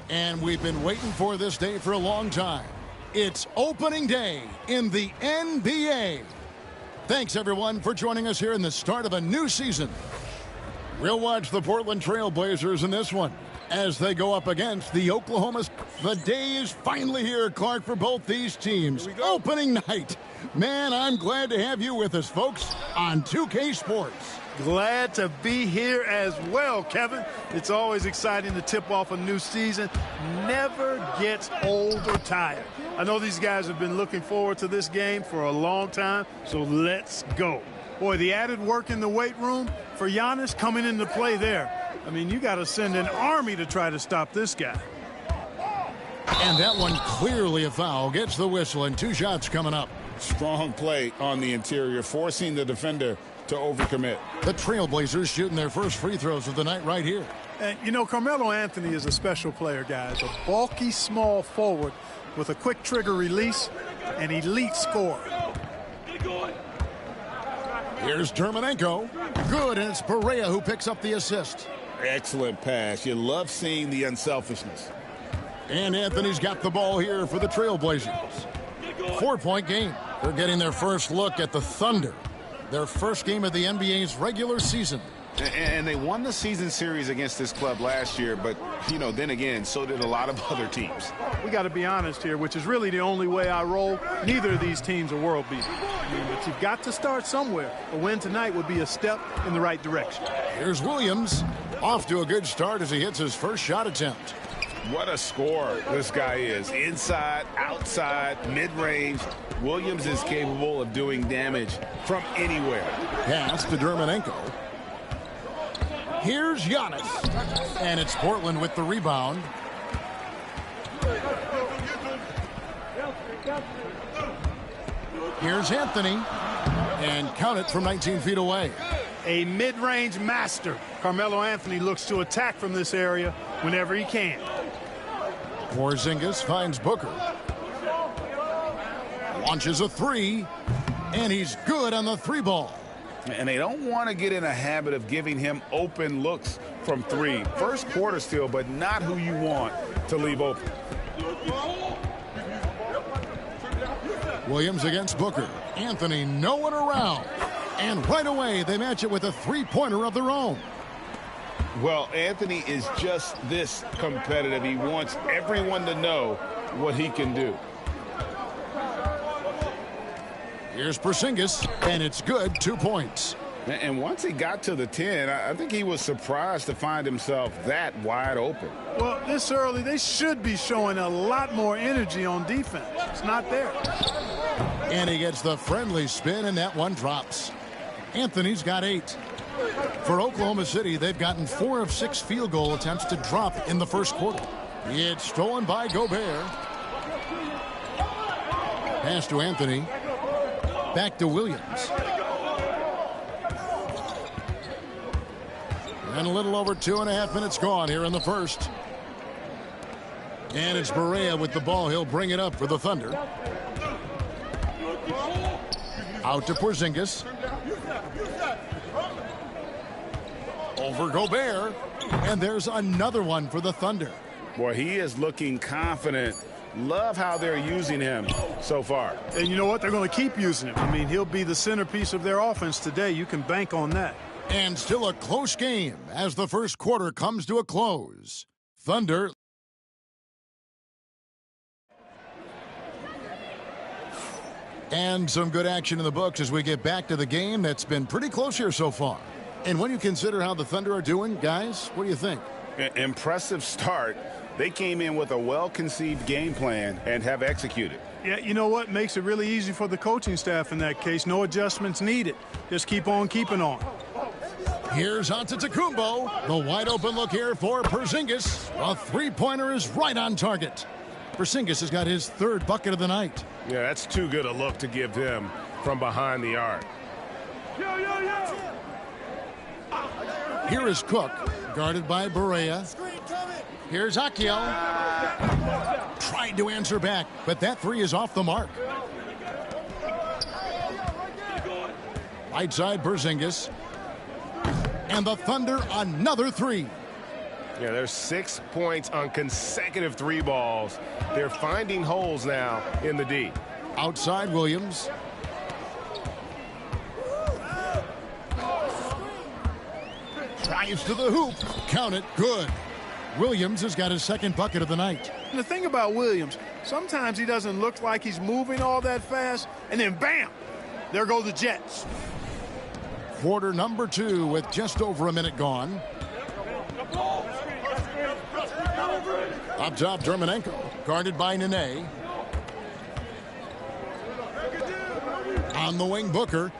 And we've been waiting for this day for a long time. It's opening day in the NBA. Thanks, everyone, for joining us here in the start of a new season. We'll watch the Portland Trail Blazers in this one as they go up against the Oklahoma. The day is finally here, Clark, for both these teams. Opening night. Man, I'm glad to have you with us, folks, on 2K Sports. Glad to be here as well, Kevin. It's always exciting to tip off a new season. Never gets old or tired. I know these guys have been looking forward to this game for a long time, so let's go. Boy, the added work in the weight room for Giannis coming into play there. I mean, you got to send an army to try to stop this guy. And that one clearly a foul. Gets the whistle, and 2 shots coming up. Strong play on the interior, forcing the defender to overcommit. The Trailblazers shooting their first free throws of the night right here. And, you know, Carmelo Anthony is a special player, guys. A bulky, small forward with a quick trigger release, an elite scorer. Here's Dermonenko. Good, and it's Perea who picks up the assist. Excellent pass. You love seeing the unselfishness. And Anthony's got the ball here for the Trailblazers. 4-point game. They're getting their first look at the Thunder. Their first game of the NBA's regular season. And they won the season series against this club last year, but, you know, then again, so did a lot of other teams. We got to be honest here, which is really the only way I roll. Neither of these teams are world beaters. But you've got to start somewhere. A win tonight would be a step in the right direction. Here's Williams. Off to a good start as he hits his first shot attempt. What a scorer this guy is. Inside, outside, mid-range. Williams is capable of doing damage from anywhere. Pass to Dermonenko. Here's Giannis. And it's Portland with the rebound. Here's Anthony. And count it from 19 feet away. A mid-range master. Carmelo Anthony looks to attack from this area whenever he can. Porzingis finds Booker. Launches a 3. And he's good on the 3 ball. And they don't want to get in a habit of giving him open looks from 3. First quarter still, but not who you want to leave open. Williams against Booker. Anthony no one around. And right away they match it with a 3-pointer of their own. Well, Anthony is just this competitive. He wants everyone to know what he can do. Here's Porzingis, and it's good, 2 points. And once he got to the 10, I think he was surprised to find himself that wide open. Well, this early, they should be showing a lot more energy on defense. It's not there. And he gets the friendly spin, and that one drops. Anthony's got 8. For Oklahoma City, they've gotten 4 of 6 field goal attempts to drop in the first quarter. It's stolen by Gobert. Pass to Anthony. Back to Williams. And a little over 2.5 minutes gone here in the first. And it's Perea with the ball. He'll bring it up for the Thunder. Out to Porzingis. Over Gobert. And there's another one for the Thunder. Boy, he is looking confident. Love how they're using him so far. And you know what? They're going to keep using him. I mean, he'll be the centerpiece of their offense today. You can bank on that. And still a close game as the first quarter comes to a close. Thunder. And some good action in the books as we get back to the game that's been pretty close here so far. And when you consider how the Thunder are doing, guys, what do you think? Impressive start. They came in with a well-conceived game plan and have executed. Yeah, you know what? Makes it really easy for the coaching staff in that case. No adjustments needed. Just keep on keeping on. Here's Antetokounmpo. The wide open look here for Porzingis. A three-pointer is right on target. Porzingis has got his third bucket of the night. Yeah, that's too good a look to give him from behind the arc. Here is Cook, guarded by Barea. Here's Akiel. Tried to answer back, but that three is off the mark. Right side, Porzingis. And the Thunder, another three. Yeah, there's 6 points on consecutive three balls. They're finding holes now in the D. Outside, Williams. Drives to the hoop. Count it. Good. Williams has got his second bucket of the night. And the thing about Williams, sometimes he doesn't look like he's moving all that fast, and then bam, there go the Jets. Quarter number 2 with just over a minute gone. Up top, Dermonenko, guarded by Nene. On the wing, Booker.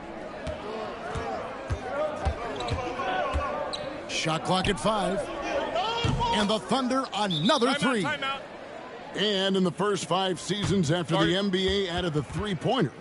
Shot clock at 5. And the Thunder, another three. And in the first 5 seasons after the NBA added the three-pointer,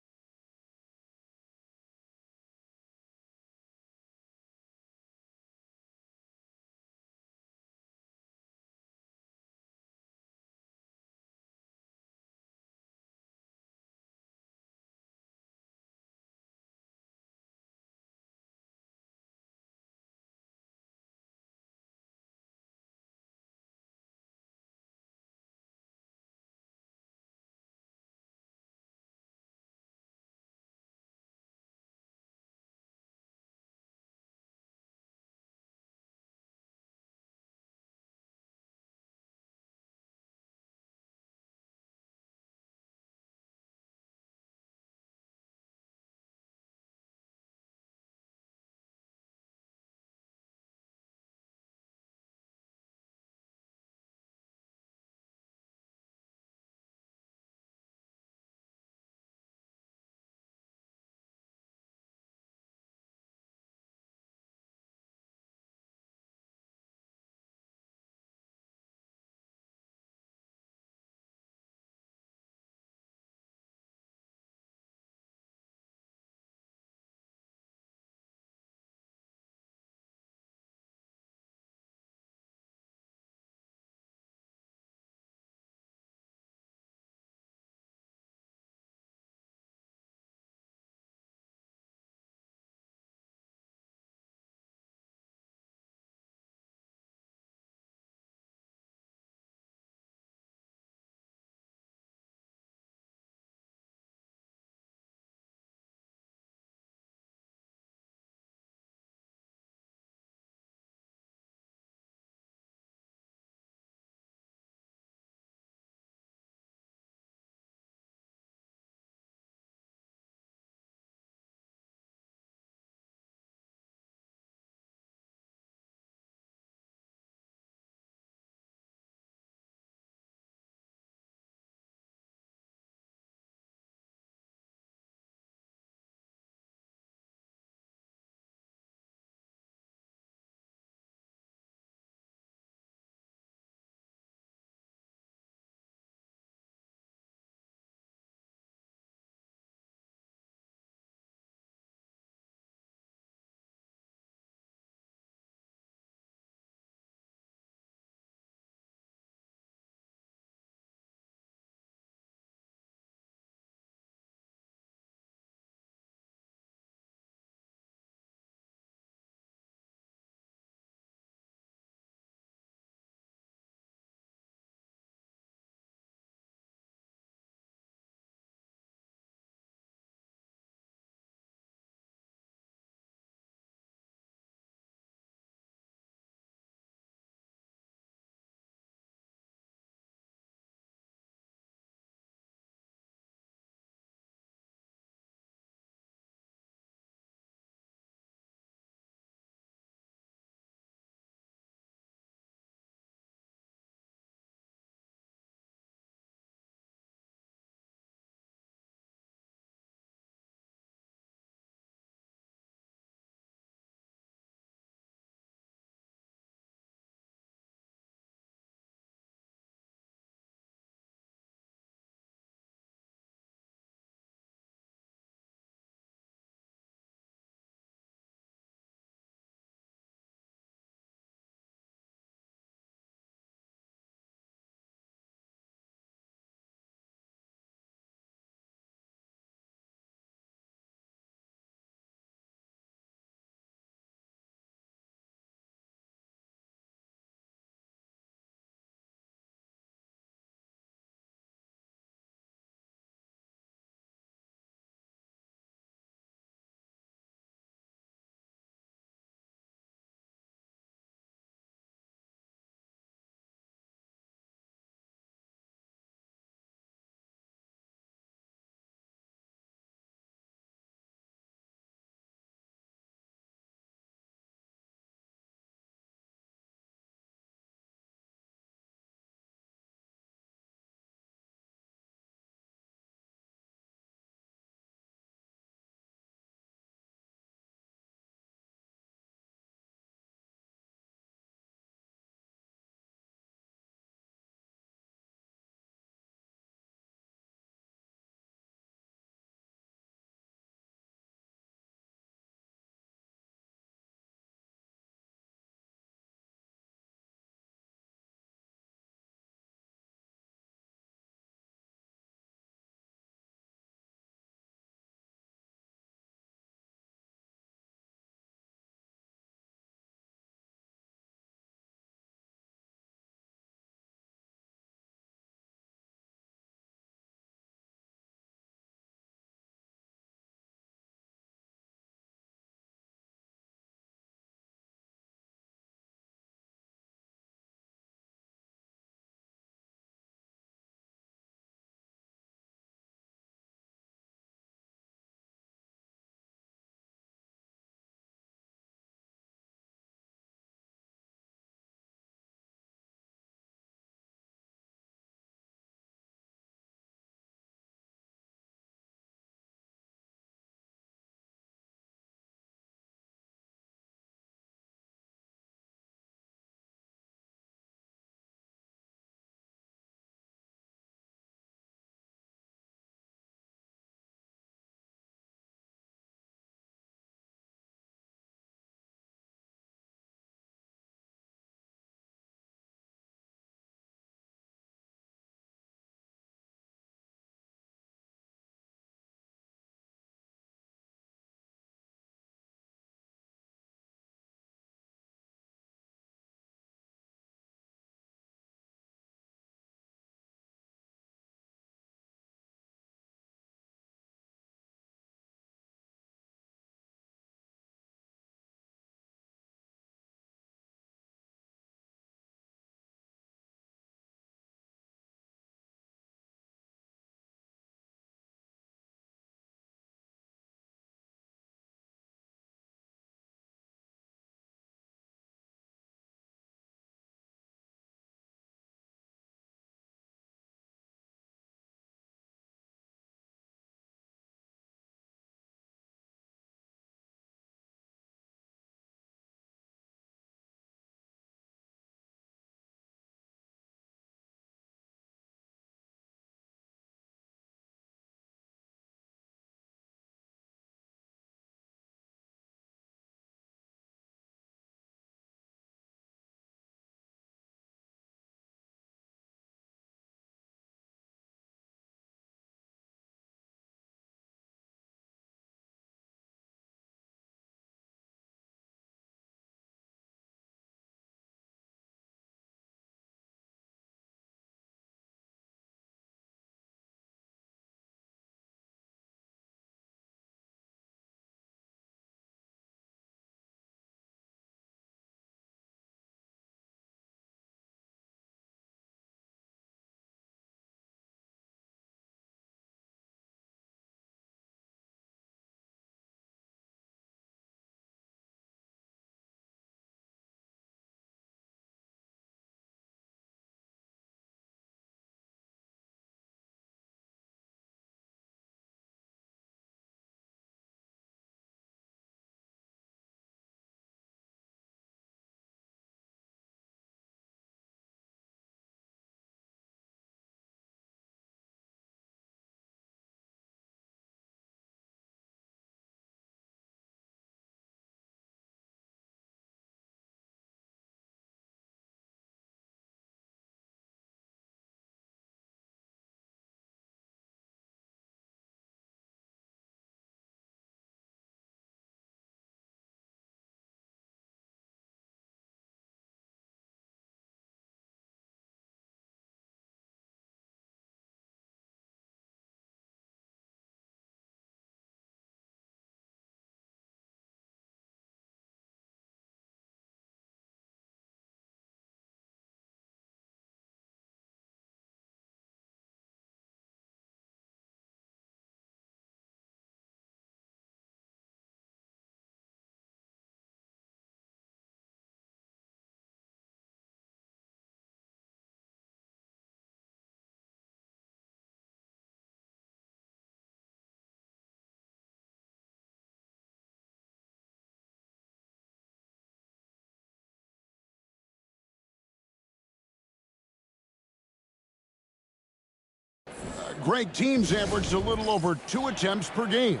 Greg, teams averaged a little over 2 attempts per game.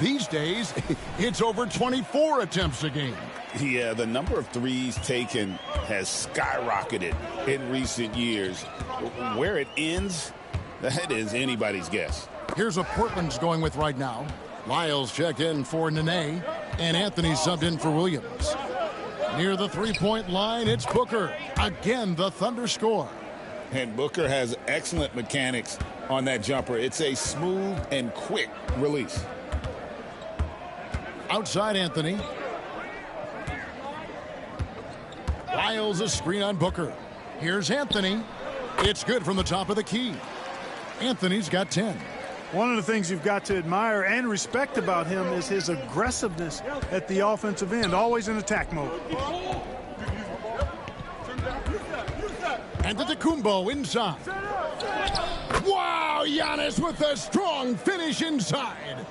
These days, it's over 24 attempts a game. Yeah, the number of threes taken has skyrocketed in recent years. Where it ends, that is anybody's guess. Here's what Portland's going with right now. Lyles checked in for Nene, and Anthony subbed in for Williams. Near the three-point line, it's Booker. Again, the Thunder score. And Booker has excellent mechanics on that jumper. It's a smooth and quick release. Outside Anthony. Lyles a screen on Booker. Here's Anthony. It's good from the top of the key. Anthony's got 10. One of the things you've got to admire and respect about him is his aggressiveness at the offensive end, always in attack mode. Antetokounmpo inside. Wow, Giannis with a strong finish inside.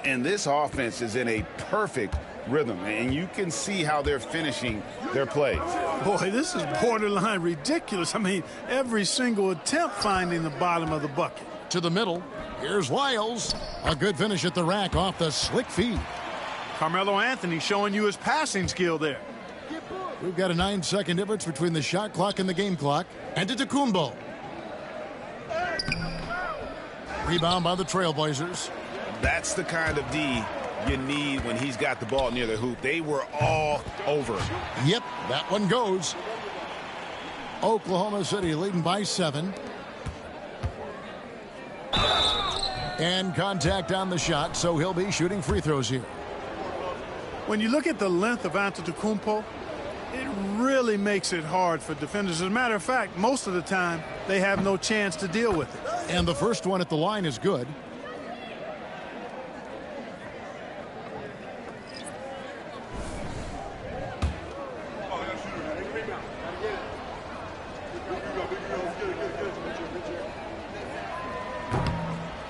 And this offense is in a perfect rhythm, and you can see how they're finishing their plays. Boy, this is borderline ridiculous. I mean, every single attempt finding the bottom of the bucket. To the middle. Here's Lyles. A good finish at the rack off the slick feed. Carmelo Anthony showing you his passing skill there. We've got a 9-second difference between the shot clock and the game clock. Antetokounmpo. Rebound by the Trailblazers. That's the kind of D you need when he's got the ball near the hoop. They were all over. Yep, that one goes. Oklahoma City leading by 7. And contact on the shot, so he'll be shooting free throws here. When you look at the length of Antetokounmpo, it really makes it hard for defenders. As a matter of fact, most of the time, they have no chance to deal with it. And the first one at the line is good.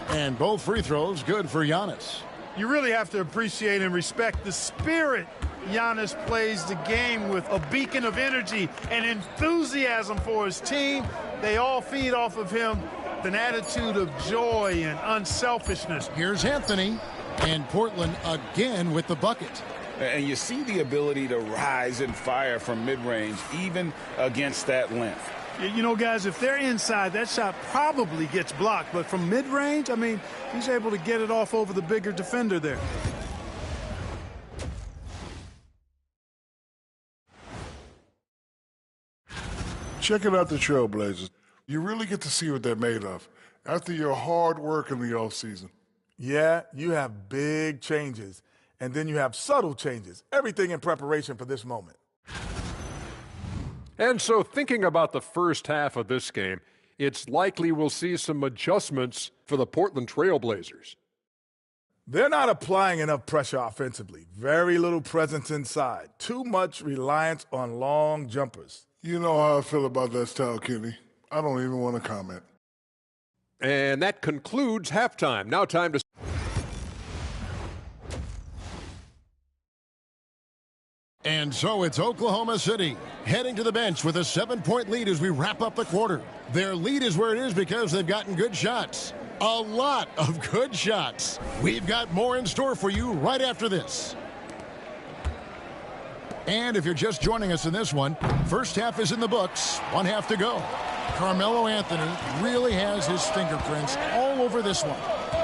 And both free throws good for Giannis. You really have to appreciate and respect the spirit Giannis plays the game with, a beacon of energy and enthusiasm for his team. They all feed off of him, an attitude of joy and unselfishness. Here's Anthony, and Portland again with the bucket. And you see the ability to rise and fire from mid-range, even against that length. You know, guys, if they're inside, that shot probably gets blocked. But from mid-range, I mean, he's able to get it off over the bigger defender there. Checking out the Trailblazers, you really get to see what they're made of after your hard work in the offseason. Yeah, you have big changes, and then you have subtle changes. Everything in preparation for this moment. And so thinking about the first half of this game, it's likely we'll see some adjustments for the Portland Trailblazers. They're not applying enough pressure offensively. Very little presence inside. Too much reliance on long jumpers. You know how I feel about that style, Kenny. I don't even want to comment. And that concludes halftime. Now time to... And so it's Oklahoma City heading to the bench with a 7-point lead as we wrap up the quarter. Their lead is where it is because they've gotten good shots. A lot of good shots. We've got more in store for you right after this. And if you're just joining us in this one, first half is in the books. 1 half to go. Carmelo Anthony really has his fingerprints all over this one.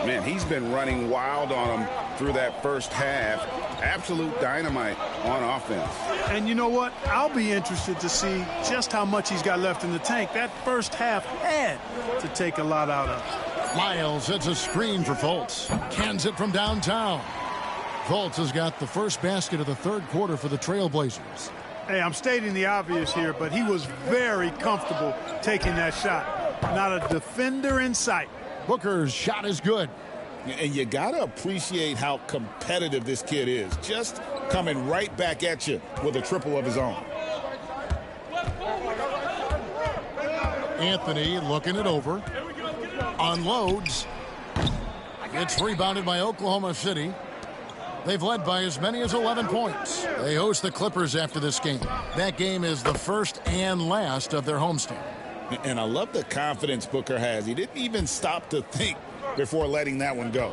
Man, he's been running wild on him through that first half. Absolute dynamite on offense. And you know what? I'll be interested to see just how much he's got left in the tank. That first half had to take a lot out of it. Lyles hits a screen for Fultz. Cans it from downtown. Fultz has got the first basket of the third quarter for the Trailblazers. Hey, I'm stating the obvious here, but he was very comfortable taking that shot. Not a defender in sight. Booker's shot is good. And you got to appreciate how competitive this kid is. Just coming right back at you with a triple of his own. Anthony looking it over. Unloads. It's rebounded by Oklahoma City. They've led by as many as 11 points. They host the Clippers after this game. That game is the first and last of their homestand. And I love the confidence Booker has. He didn't even stop to think before letting that one go.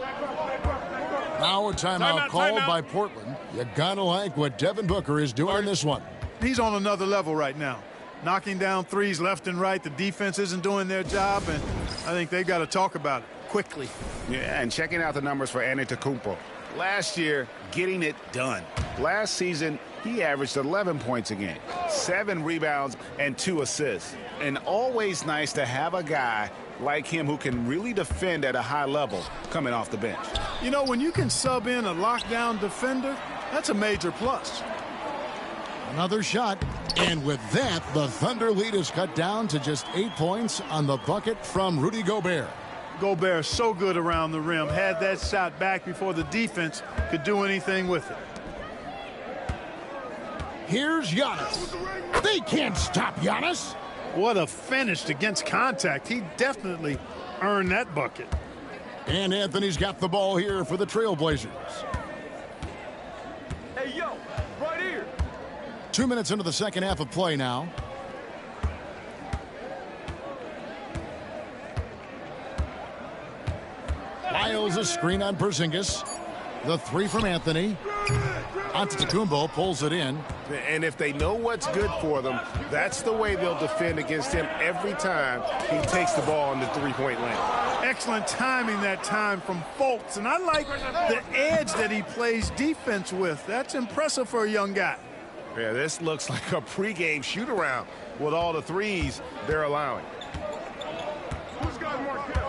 Now a timeout called by Portland. You gotta like what Devin Booker is doing in this one. He's on another level right now. Knocking down threes left and right. The defense isn't doing their job, and I think they've got to talk about it quickly. Yeah, and checking out the numbers for Antetokounmpo. Last year, getting it done. Last season, he averaged 11 points a game, 7 rebounds, and 2 assists. And always nice to have a guy like him who can really defend at a high level coming off the bench. You know, when you can sub in a lockdown defender, that's a major plus. Another shot, and with that, the Thunder lead is cut down to just 8 points on the bucket from Rudy Gobert. Gobert so good around the rim, had that shot back before the defense could do anything with it. Here's Giannis. They can't stop Giannis. What a finish against contact. He definitely earned that bucket. And Anthony's got the ball here for the Trailblazers. Hey, yo, right here. 2 minutes into the second half of play now. Lyles a screen on Porzingis. The three from Anthony. Antetokounmpo pulls it in. And if they know what's good for them, that's the way they'll defend against him every time he takes the ball in the three-point lane. Excellent timing that time from Fultz. And I like the edge that he plays defense with. That's impressive for a young guy. Yeah, this looks like a pregame shoot-around with all the threes they're allowing. Who's got more kill?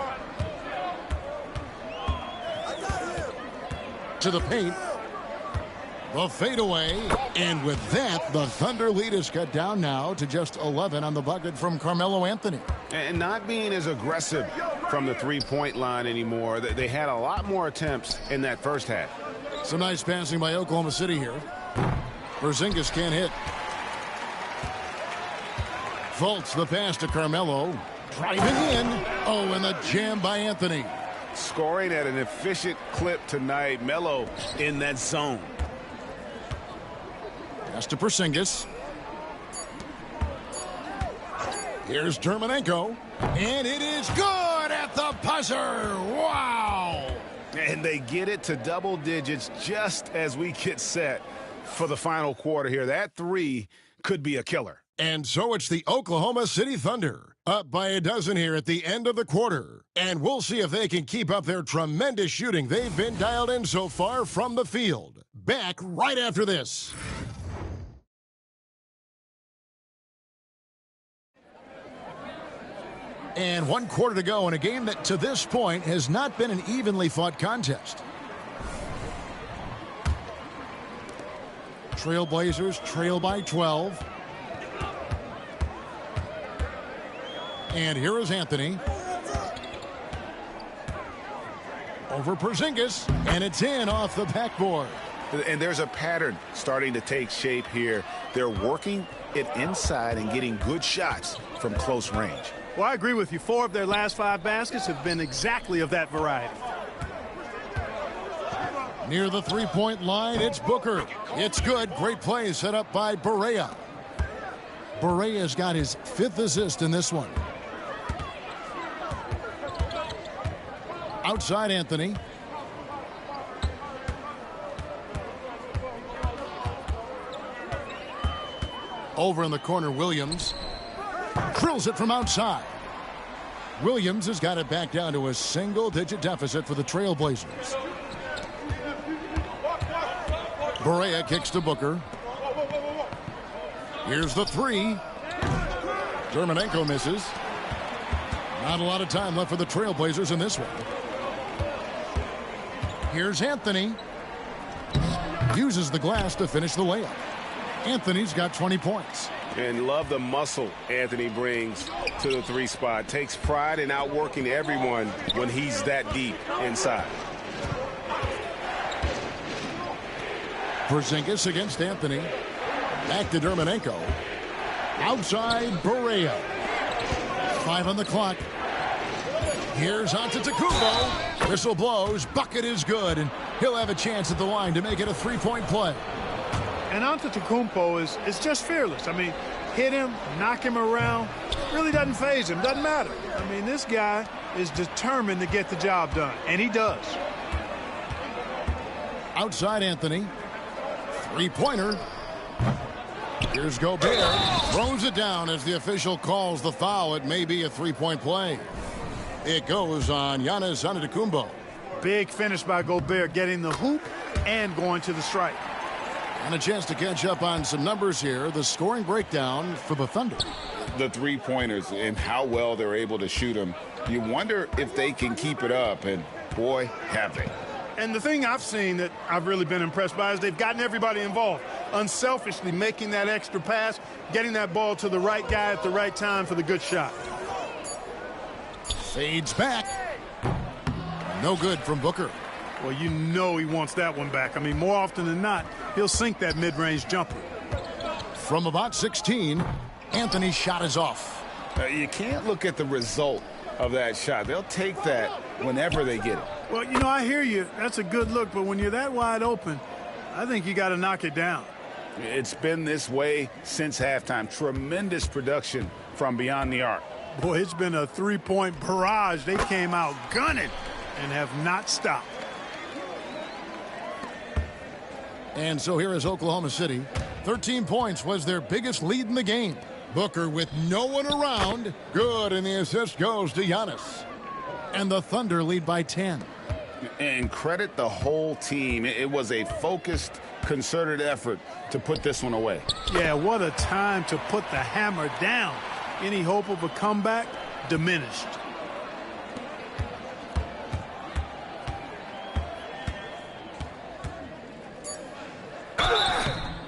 To the paint. The fadeaway. And with that, the Thunder lead is cut down now to just 11 on the bucket from Carmelo Anthony. And not being as aggressive from the three-point line anymore. They had a lot more attempts in that first half. Some nice passing by Oklahoma City here. Porzingis can't hit. Fultz the pass to Carmelo. Driving in. Oh, and the jam by Anthony. Scoring at an efficient clip tonight. Melo in that zone. Pass to Porzingis. Here's Dermonenko. And it is good at the buzzer. Wow. And they get it to double digits just as we get set for the final quarter here. That three could be a killer. And so it's the Oklahoma City Thunder up by a dozen here at the end of the quarter. And we'll see if they can keep up their tremendous shooting they've been dialed in so far from the field. Back right after this. And 1 quarter to go in a game that to this point has not been an evenly fought contest. Trailblazers trail by 12. And here is Anthony. Over Porzingis, and it's in off the backboard. And there's a pattern starting to take shape here. They're working it inside and getting good shots from close range. Well, I agree with you. 4 of their last 5 baskets have been exactly of that variety. Near the three-point line, it's Booker. It's good. Great play set up by Barea. Barea's got his 5th assist in this one. Outside Anthony. Over in the corner, Williams. Drills it from outside. Williams has got it back down to a single-digit deficit for the Trailblazers. Barea kicks to Booker. Here's the three. Dermonenko misses. Not a lot of time left for the Trailblazers in this one. Here's Anthony. Uses the glass to finish the layup. Anthony's got 20 points. And love the muscle Anthony brings to the 3 spot. Takes pride in outworking everyone when he's that deep inside. Porzingis against Anthony. Back to Dermonenko. Outside Barea. 5 on the clock. Here's Antetokounmpo. Whistle blows. Bucket is good. And he'll have a chance at the line to make it a 3-point play. And Antetokounmpo is just fearless. I mean, hit him, knock him around. really doesn't faze him. Doesn't matter. I mean, this guy is determined to get the job done, and he does. Outside Anthony. Three-pointer. Here's Gobert. Throws it down as the official calls the foul. It may be a three-point play. It goes on Giannis Antetokounmpo. Big finish by Gobert, getting the hoop and going to the strike. And a chance to catch up on some numbers here. The scoring breakdown for the Thunder. The three-pointers and how well they're able to shoot them. You wonder if they can keep it up, and boy, have they. And the thing I've seen that I've really been impressed by is they've gotten everybody involved, unselfishly making that extra pass, getting that ball to the right guy at the right time for the good shot. Fades back. No good from Booker. Well, you know he wants that one back. I mean, more often than not, he'll sink that mid-range jumper. From about 16, Anthony's shot is off. You can't look at the result of that shot. They'll take that whenever they get it. Well, you know, I hear you. That's a good look, but when you're that wide open, I think you got to knock it down. It's been this way since halftime. Tremendous production from beyond the arc. Boy, it's been a three-point barrage. They came out gunning and have not stopped. And so here is Oklahoma City. 13 points was their biggest lead in the game. Booker with no one around. Good, and the assist goes to Giannis. And the Thunder lead by 10. And credit the whole team. It was a focused, concerted effort to put this one away. Yeah, what a time to put the hammer down. Any hope of a comeback diminished.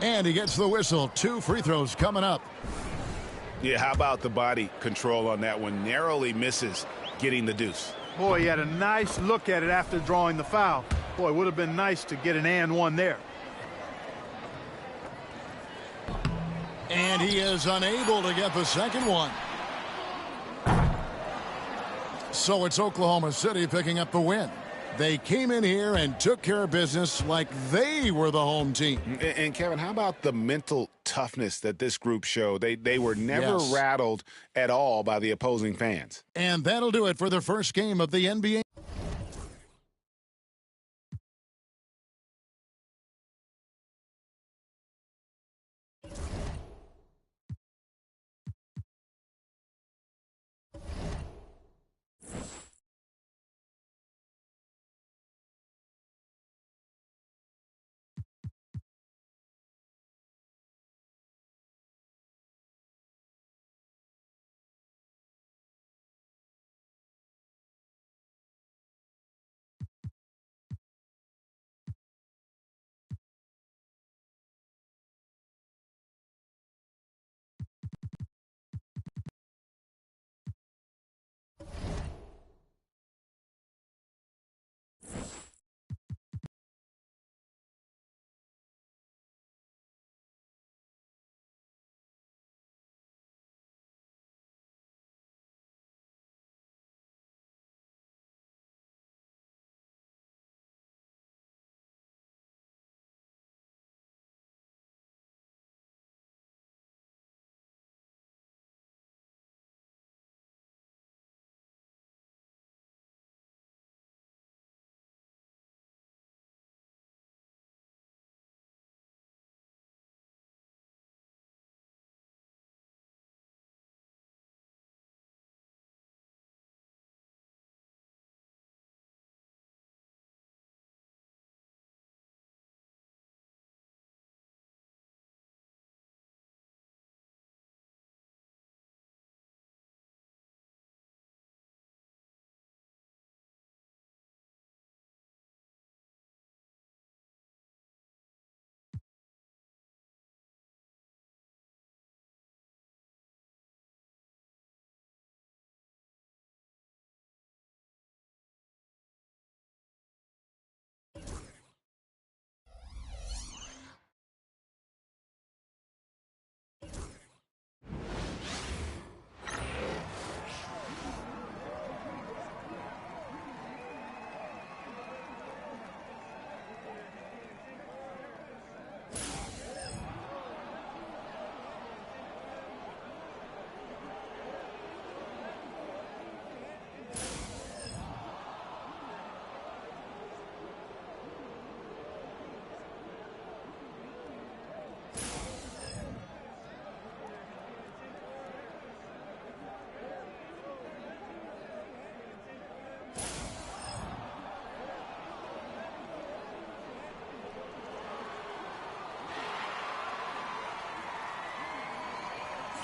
And he gets the whistle. 2 free throws coming up. Yeah, how about the body control on that one? Narrowly misses getting the deuce. Boy, he had a nice look at it after drawing the foul. Boy, it would have been nice to get an and one there. And he is unable to get the second one. So it's Oklahoma City picking up the win. They came in here and took care of business like they were the home team. And Kevin, how about the mental toughness that this group showed? They were never rattled at all by the opposing fans. And that'll do it for the first game of the NBA.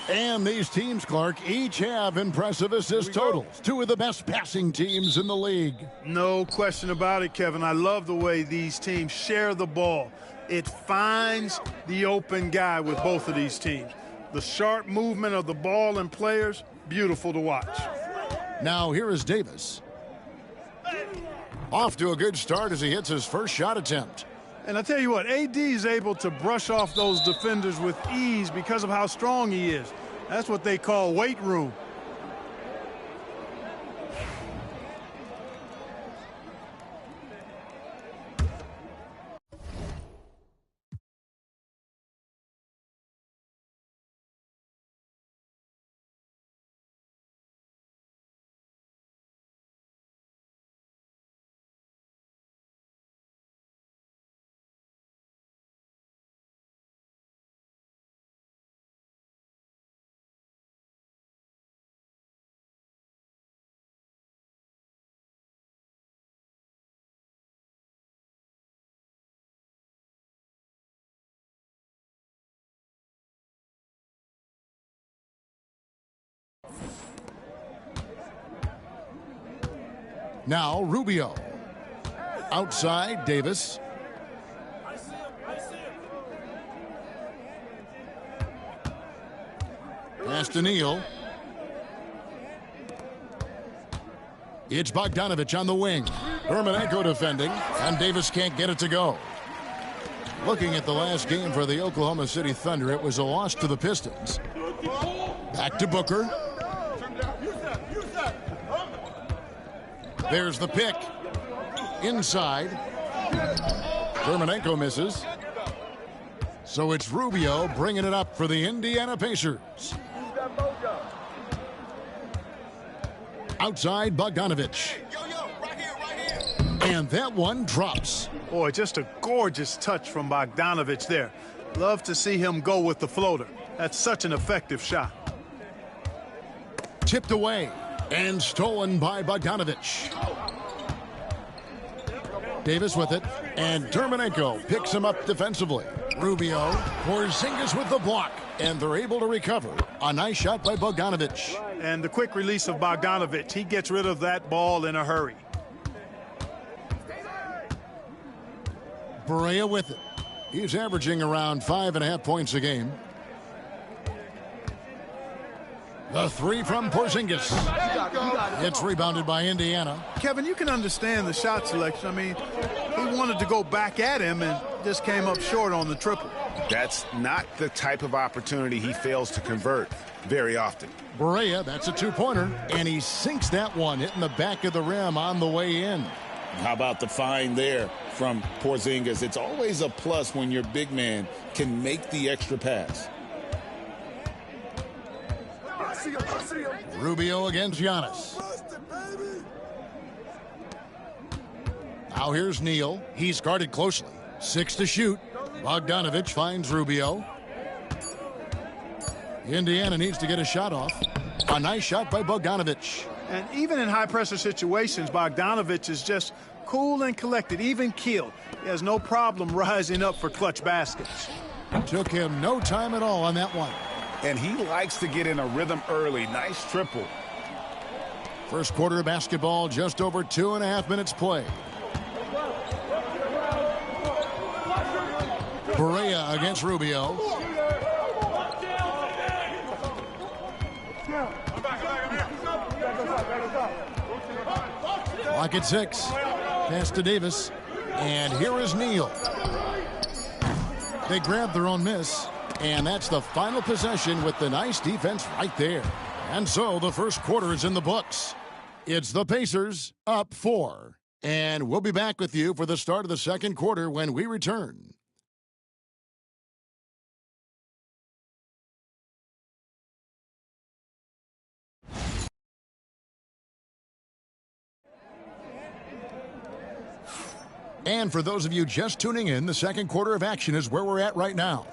And these teams, Clark, each have impressive assist totals. Two of the best passing teams in the league. No question about it, Kevin. I love the way these teams share the ball. It finds the open guy with both of these teams. The sharp movement of the ball and players, beautiful to watch. Now here is Davis. Off to a good start as he hits his first shot attempt. And I tell you what, AD is able to brush off those defenders with ease because of how strong he is. That's what they call weight room. Now Rubio. Outside, Davis. Pass to Neal. It's Bogdanovich on the wing. Hermanenko defending, and Davis can't get it to go. Looking at the last game for the Oklahoma City Thunder, it was a loss to the Pistons. Back to Booker. There's the pick. Inside. Hermanenko misses. So it's Rubio bringing it up for the Indiana Pacers. Outside, Bogdanovich. And that one drops. Boy, just a gorgeous touch from Bogdanovich there. Love to see him go with the floater. That's such an effective shot. Tipped away and stolen by Bogdanovich. Davis with it, and Hermanenko picks him up defensively. Rubio, Porzingis with the block, and they're able to recover. A nice shot by Bogdanovich. And the quick release of Bogdanovich, he gets rid of that ball in a hurry. Barea with it. He's averaging around 5.5 points a game. The three from Porzingis. It's rebounded by Indiana. Kevin, you can understand the shot selection. I mean, he wanted to go back at him and just came up short on the triple. That's not the type of opportunity he fails to convert very often. Barea, that's a two-pointer, and he sinks that one, hitting the back of the rim on the way in. How about the find there from Porzingis? It's always a plus when your big man can make the extra pass. Rubio against Giannis. Now here's Neal. He's guarded closely. 6 to shoot. Bogdanovich finds Rubio. Indiana needs to get a shot off. A nice shot by Bogdanovich. And even in high-pressure situations, Bogdanovich is just cool and collected, even keeled. He has no problem rising up for clutch baskets. Took him no time at all on that one. And he likes to get in a rhythm early. Nice triple. First quarter of basketball, just over 2.5 minutes play. Barea against Rubio. Clock at 6. Pass to Davis. And here is Neal. They grab their own miss. And that's the final possession with the nice defense right there. And so the first quarter is in the books. It's the Pacers up 4. And we'll be back with you for the start of the second quarter when we return. And for those of you just tuning in, the second quarter of action is where we're at right now.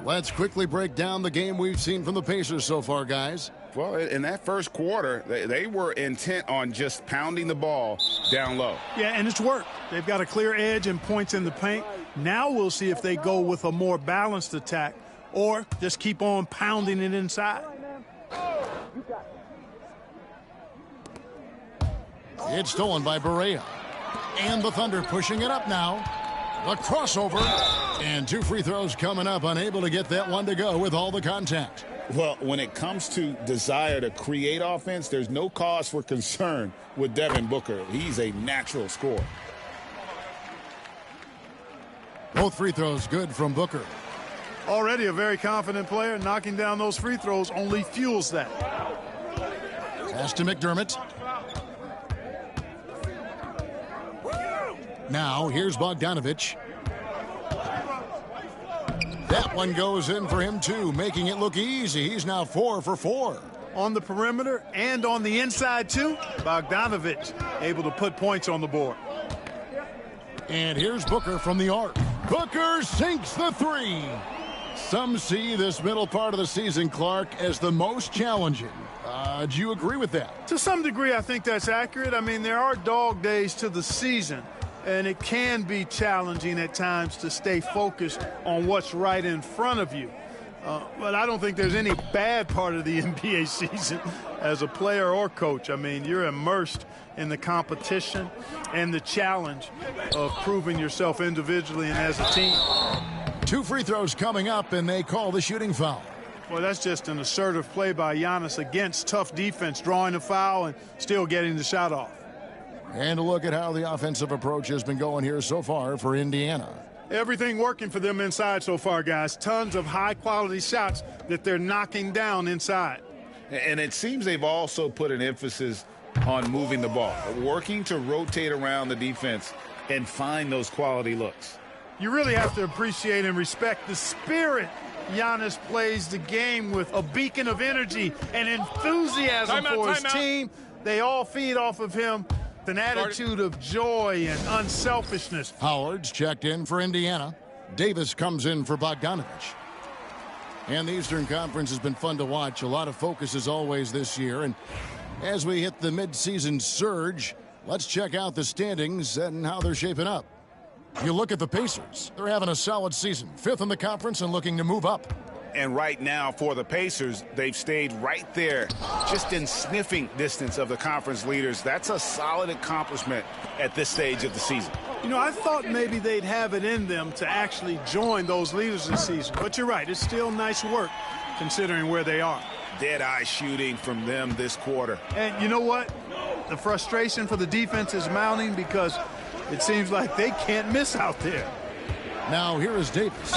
Let's quickly break down the game we've seen from the Pacers so far, guys. Well, in that first quarter, they were intent on just pounding the ball down low. Yeah, and it's worked. They've got a clear edge and points in the paint. Now we'll see if they go with a more balanced attack or just keep on pounding it inside. It's stolen by Barea. And the Thunder pushing it up now. The crossover. And 2 free throws coming up, unable to get that one to go with all the contact. Well, when it comes to desire to create offense, there's no cause for concern with Devin Booker. He's a natural scorer. Both free throws good from Booker. Already a very confident player. Knocking down those free throws only fuels that. Pass to McDermott. Now, here's Bogdanovich. That one goes in for him, too, making it look easy. He's now 4 for 4. On the perimeter and on the inside, too, Bogdanovich able to put points on the board. And here's Booker from the arc. Booker sinks the 3. Some see this middle part of the season, Clark, as the most challenging. Do you agree with that? To some degree, I think that's accurate. I mean, there are dog days to the season, and it can be challenging at times to stay focused on what's right in front of you. But I don't think there's any bad part of the NBA season as a player or coach. I mean, you're immersed in the competition and the challenge of proving yourself individually and as a team. 2 free throws coming up, and they call the shooting foul. Well, that's just an assertive play by Giannis against tough defense, drawing a foul and still getting the shot off. And a look at how the offensive approach has been going here so far for Indiana. Everything working for them inside so far, guys. Tons of high-quality shots that they're knocking down inside. And it seems they've also put an emphasis on moving the ball, working to rotate around the defense and find those quality looks. You really have to appreciate and respect the spirit Giannis plays the game with, a beacon of energy and enthusiasm for his team. They all feed off of him. An attitude of joy and unselfishness. Howard's checked in for Indiana. Davis comes in for Bogdanovich. And the Eastern Conference has been fun to watch. A lot of focus as always this year. And as we hit the midseason surge, let's check out the standings and how they're shaping up. You look at the Pacers. They're having a solid season. 5th in the conference and looking to move up. And right now for the Pacers, they've stayed right there, just in sniffing distance of the conference leaders. That's a solid accomplishment at this stage of the season. You know, I thought maybe they'd have it in them to actually join those leaders this season. But you're right, it's still nice work considering where they are. Dead-eye shooting from them this quarter. And you know what? The frustration for the defense is mounting because it seems like they can't miss out there. Now here is Davis.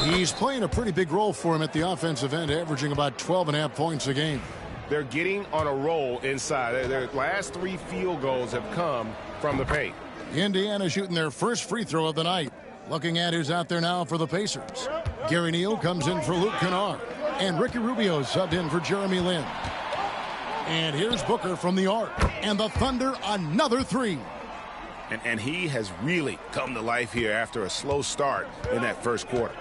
He's playing a pretty big role for him at the offensive end, averaging about 12.5 points a game. They're getting on a roll inside. Their last 3 field goals have come from the paint. Indiana shooting their first free throw of the night. Looking at who's out there now for the Pacers. Gary Neal comes in for Luke Kennard. And Ricky Rubio subbed in for Jeremy Lin. And here's Booker from the arc. And the Thunder another 3. And he has really come to life here after a slow start in that first quarter.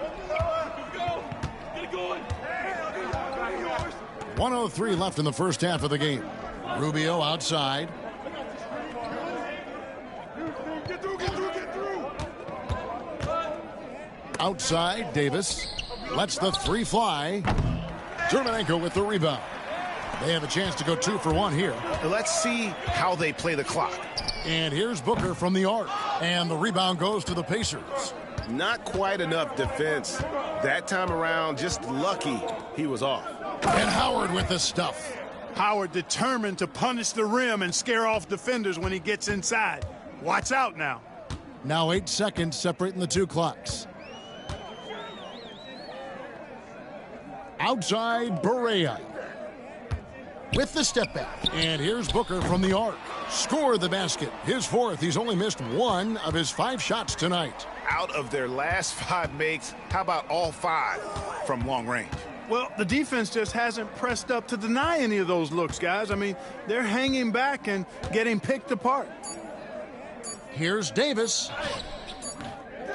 1:03 left in the first half of the game. Rubio outside. Outside, Davis lets the 3 fly. Dermanenko with the rebound. They have a chance to go 2 for 1 here. Let's see how they play the clock. And here's Booker from the arc. And the rebound goes to the Pacers. Not quite enough defense. That time around, just lucky he was off. And Howard with the stuff. Howard determined to punish the rim and scare off defenders when he gets inside. Watch out now. Now 8 seconds separating the 2 clocks. Outside, Barea with the step back. And here's Booker from the arc. Scored the basket. His 4th. He's only missed 1 of his 5 shots tonight. Out of their last 5 makes, how about all 5 from long range? Well, the defense just hasn't pressed up to deny any of those looks, guys. I mean, they're hanging back and getting picked apart. Here's Davis.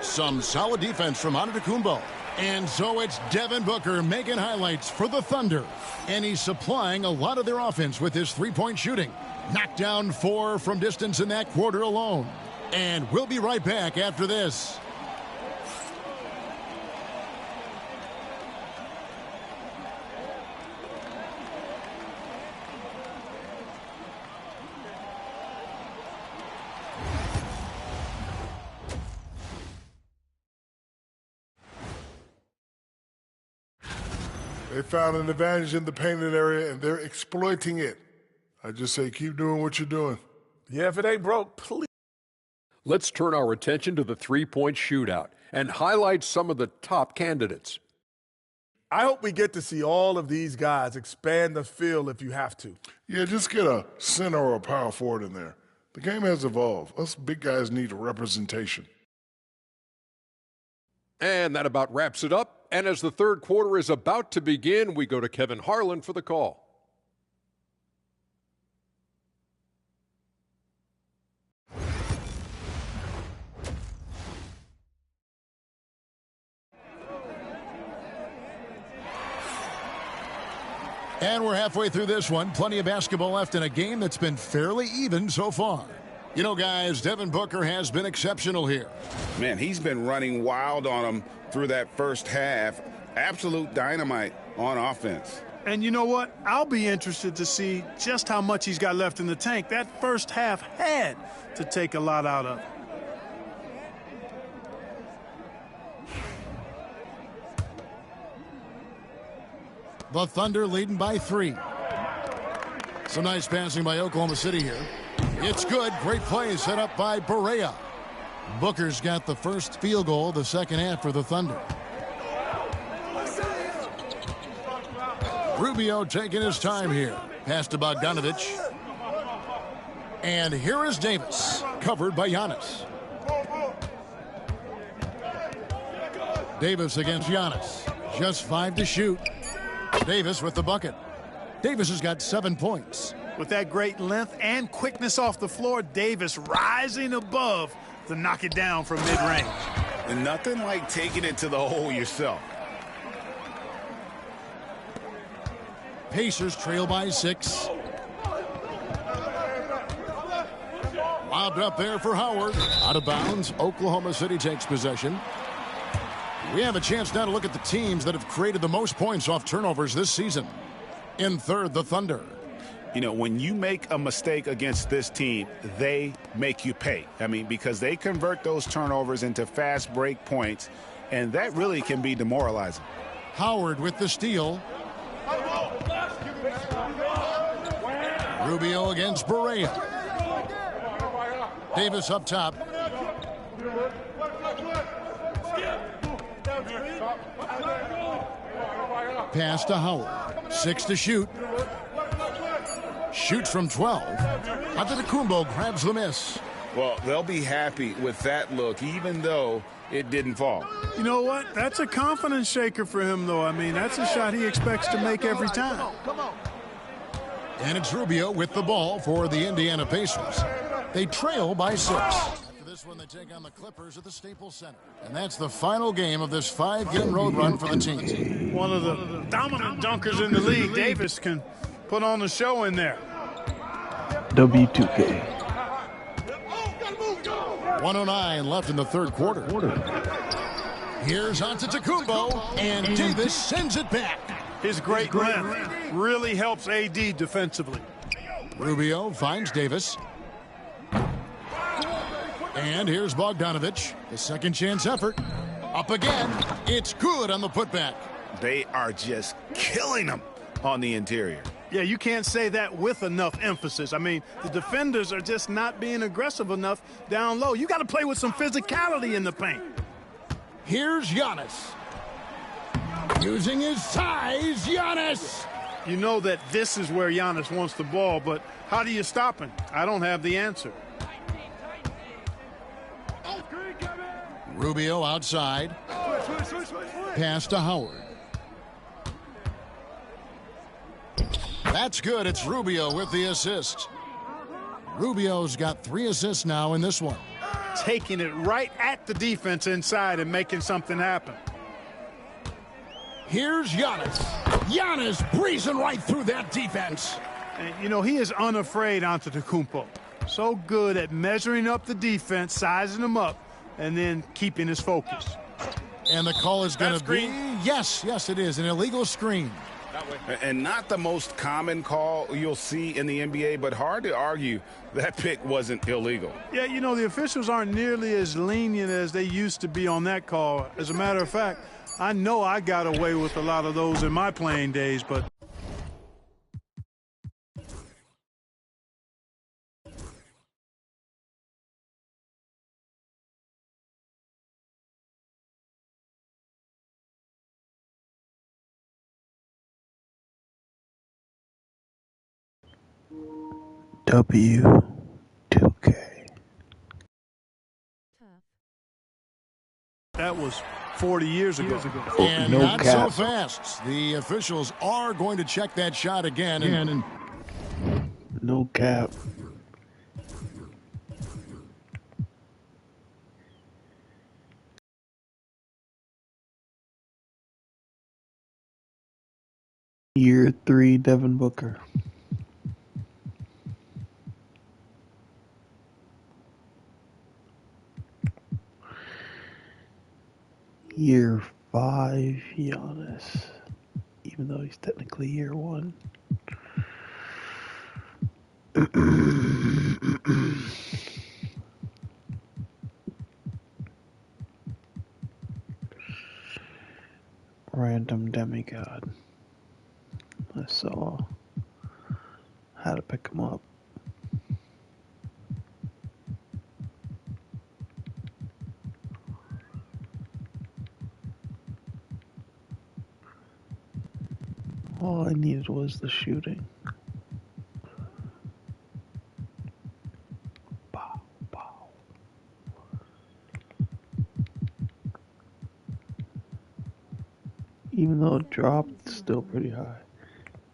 Some solid defense from Antetokounmpo. And so it's Devin Booker making highlights for the Thunder. And he's supplying a lot of their offense with his 3-point shooting. Knocked down 4 from distance in that quarter alone. And we'll be right back after this. They found an advantage in the painted area, and they're exploiting it. I just say keep doing what you're doing. Yeah, if it ain't broke, please. Let's turn our attention to the three-point shootout and highlight some of the top candidates. I hope we get to see all of these guys expand the field if you have to. Yeah, just get a center or a power forward in there. The game has evolved. Us big guys need a representation. And that about wraps it up. And as the third quarter is about to begin, we go to Kevin Harlan for the call. And we're halfway through this one. Plenty of basketball left in a game that's been fairly even so far. You know, guys, Devin Booker has been exceptional here. Man, he's been running wild on them through that first half. Absolute dynamite on offense. And you know what? I'll be interested to see just how much he's got left in the tank. That first half had to take a lot out of it. The Thunder leading by 3. Some nice passing by Oklahoma City here. It's good. Great play set up by Barea. Booker's got the first field goal of the second half for the Thunder. Rubio taking his time here. Pass to Bogdanovich. And here is Davis, covered by Giannis. Davis against Giannis. Just 5 to shoot. Davis with the bucket. Davis has got 7 points. With that great length and quickness off the floor, Davis rising above to knock it down from mid-range. And nothing like taking it to the hole yourself. Pacers trail by 6. Lobbed up there for Howard. Out of bounds. Oklahoma City takes possession. We have a chance now to look at the teams that have created the most points off turnovers this season. In third, the Thunder. You know, when you make a mistake against this team, they make you pay. I mean, because they convert those turnovers into fast break points, and that really can be demoralizing. Howard with the steal. Rubio against Barea. Davis up top. Pass to Howard. 6 to shoot. Shoots from 12. Antetokounmpo grabs the miss. Well, they'll be happy with that look, even though it didn't fall. You know what? That's a confidence shaker for him, though. I mean, that's a shot he expects to make every time. And it's Rubio with the ball for the Indiana Pacers. They trail by 6. After this one, they take on the Clippers at the Staples Center. And that's the final game of this 5-game road run for the team. One of the dominant dunkers in the league. Davis can put on the show in there. W2K. 1:09 left in the third quarter. Here's Antetokounmpo, and Davis sends it back. His great length really helps AD defensively. Rubio finds Davis. And here's Bogdanovich. The second chance effort. Up again. It's good on the putback. They are just killing them on the interior. Yeah, you can't say that with enough emphasis. I mean, the defenders are just not being aggressive enough down low. You got to play with some physicality in the paint. Here's Giannis. Using his size, Giannis. You know that this is where Giannis wants the ball, but how do you stop him? I don't have the answer. Rubio outside. Pass to Howard. That's good. It's Rubio with the assist. Rubio's got 3 assists now in this one. Taking it right at the defense inside and making something happen. Here's Giannis. Giannis breezing right through that defense. And, you know, he is unafraid, Antetokounmpo. So good at measuring up the defense, sizing them up, and then keeping his focus. And the call is going to be, yes, it is, an illegal screen. And not the most common call you'll see in the NBA, but hard to argue that pick wasn't illegal. Yeah, you know, the officials aren't nearly as lenient as they used to be on that call. As a matter of fact, I know I got away with a lot of those in my playing days, but W2K. that was 40 years ago. And No not cap. so fast. The officials are going to check that shot again. And No cap. Year 3, Devin Booker. Year 5, Giannis. Even though he's technically year 1. Random demigod. I saw how to pick him up. All I needed was the shooting. Pow, pow. Even though it dropped, it's still pretty high.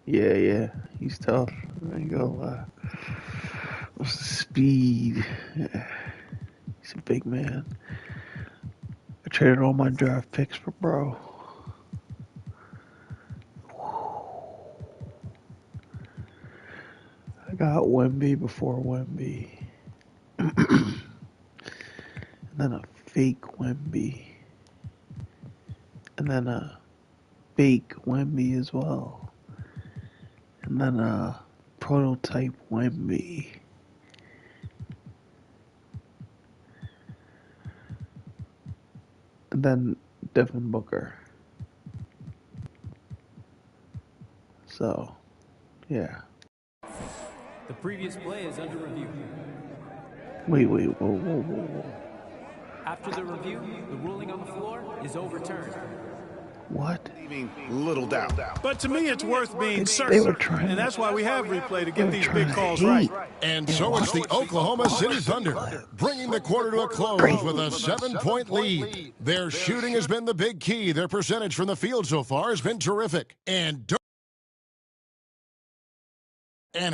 Yeah, he's tough. I ain't gonna lie. What's the speed? Yeah. He's a big man. I traded all my draft picks for bro. I got Wemby before Wemby. And then a fake Wemby. And then a fake Wemby as well. And then a prototype Wemby. And then Devin Booker. So, yeah. The previous play is under review. Wait, whoa. After the review, the ruling on the floor is overturned. What? Leaving little doubt. But to me, it's worth being They certain. were trying And to- that's why we have replay to They get were these trying big to calls hate. right. And so it's the Oklahoma City Thunder, bringing the quarter to a close with a 7-point lead. Their shooting has been the big key. Their percentage from the field so far has been terrific. And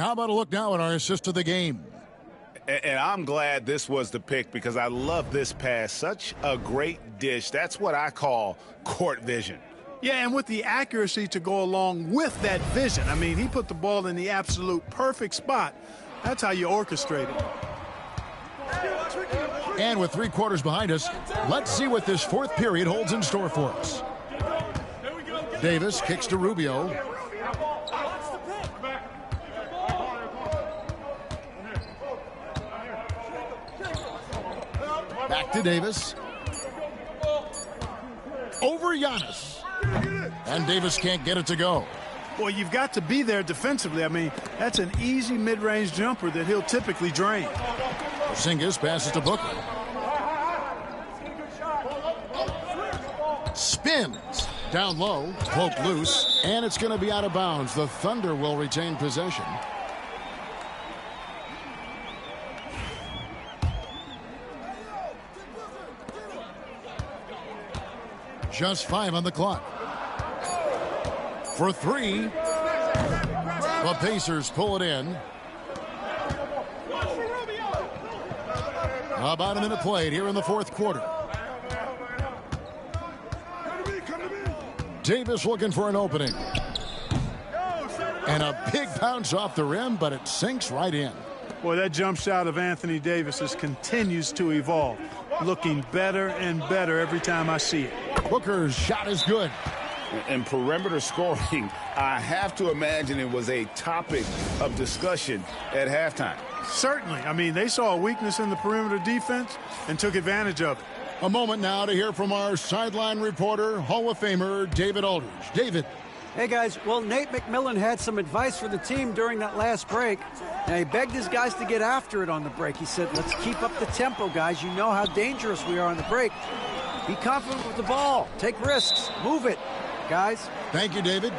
how about a look now at our assist of the game? And I'm glad this was the pick because I love this pass. Such a great dish. That's what I call court vision. Yeah, and with the accuracy to go along with that vision. I mean, he put the ball in the absolute perfect spot. That's how you orchestrate it. And with 3 quarters behind us, let's see what this fourth period holds in store for us. Davis kicks to Rubio. Back to Davis. Over Giannis. And Davis can't get it to go. Well, you've got to be there defensively. I mean, that's an easy mid-range jumper that he'll typically drain. Porzingis passes to Booker. Spins. Down low. Poke loose. And it's going to be out of bounds. The Thunder will retain possession. Just 5 on the clock. For 3. The Pacers pull it in. About a minute played here in the fourth quarter. Davis looking for an opening. And a big bounce off the rim, but it sinks right in. Boy, that jump shot of Anthony Davis continues to evolve. Looking better and better every time I see it. Booker's shot is good. And perimeter scoring, I have to imagine it was a topic of discussion at halftime. Certainly. I mean, they saw a weakness in the perimeter defense and took advantage of it. A moment now to hear from our sideline reporter, Hall of Famer David Aldridge. David. Hey, guys. Well, Nate McMillan had some advice for the team during that last break. Now, he begged his guys to get after it on the break. He said, let's keep up the tempo, guys. You know how dangerous we are on the break. Be confident with the ball. Take risks. Move it, guys. Thank you, David.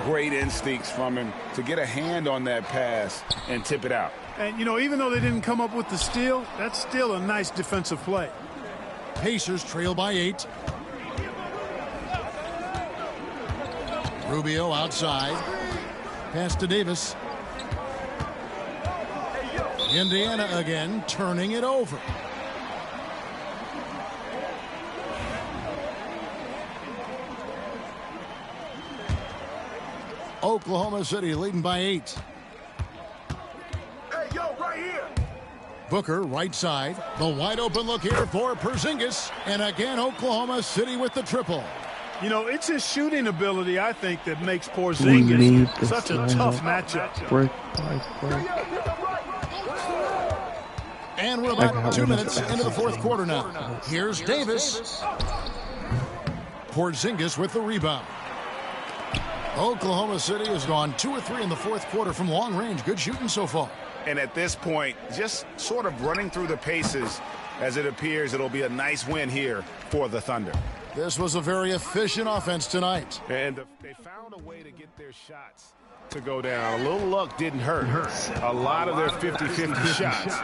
Great instincts from him to get a hand on that pass and tip it out. And, you know, even though they didn't come up with the steal, that's still a nice defensive play. Pacers trail by 8. Rubio outside. Pass to Davis. Indiana again, turning it over. Oklahoma City leading by 8. Hey, yo, right here. Booker, right side. The wide open look here for Porzingis. And again, Oklahoma City with the triple. You know, it's his shooting ability, I think, that makes Porzingis such a tough matchup. Break by break. And we're about 2 minutes into the fourth quarter now. Here's Davis. Porzingis with the rebound. Oklahoma City has gone 2 or 3 in the fourth quarter from long range. Good shooting so far. And at this point, just sort of running through the paces as it appears it'll be a nice win here for the Thunder. This was a very efficient offense tonight. And they found a way to get their shots to go down. A little luck didn't hurt. A lot of their 50-50 shots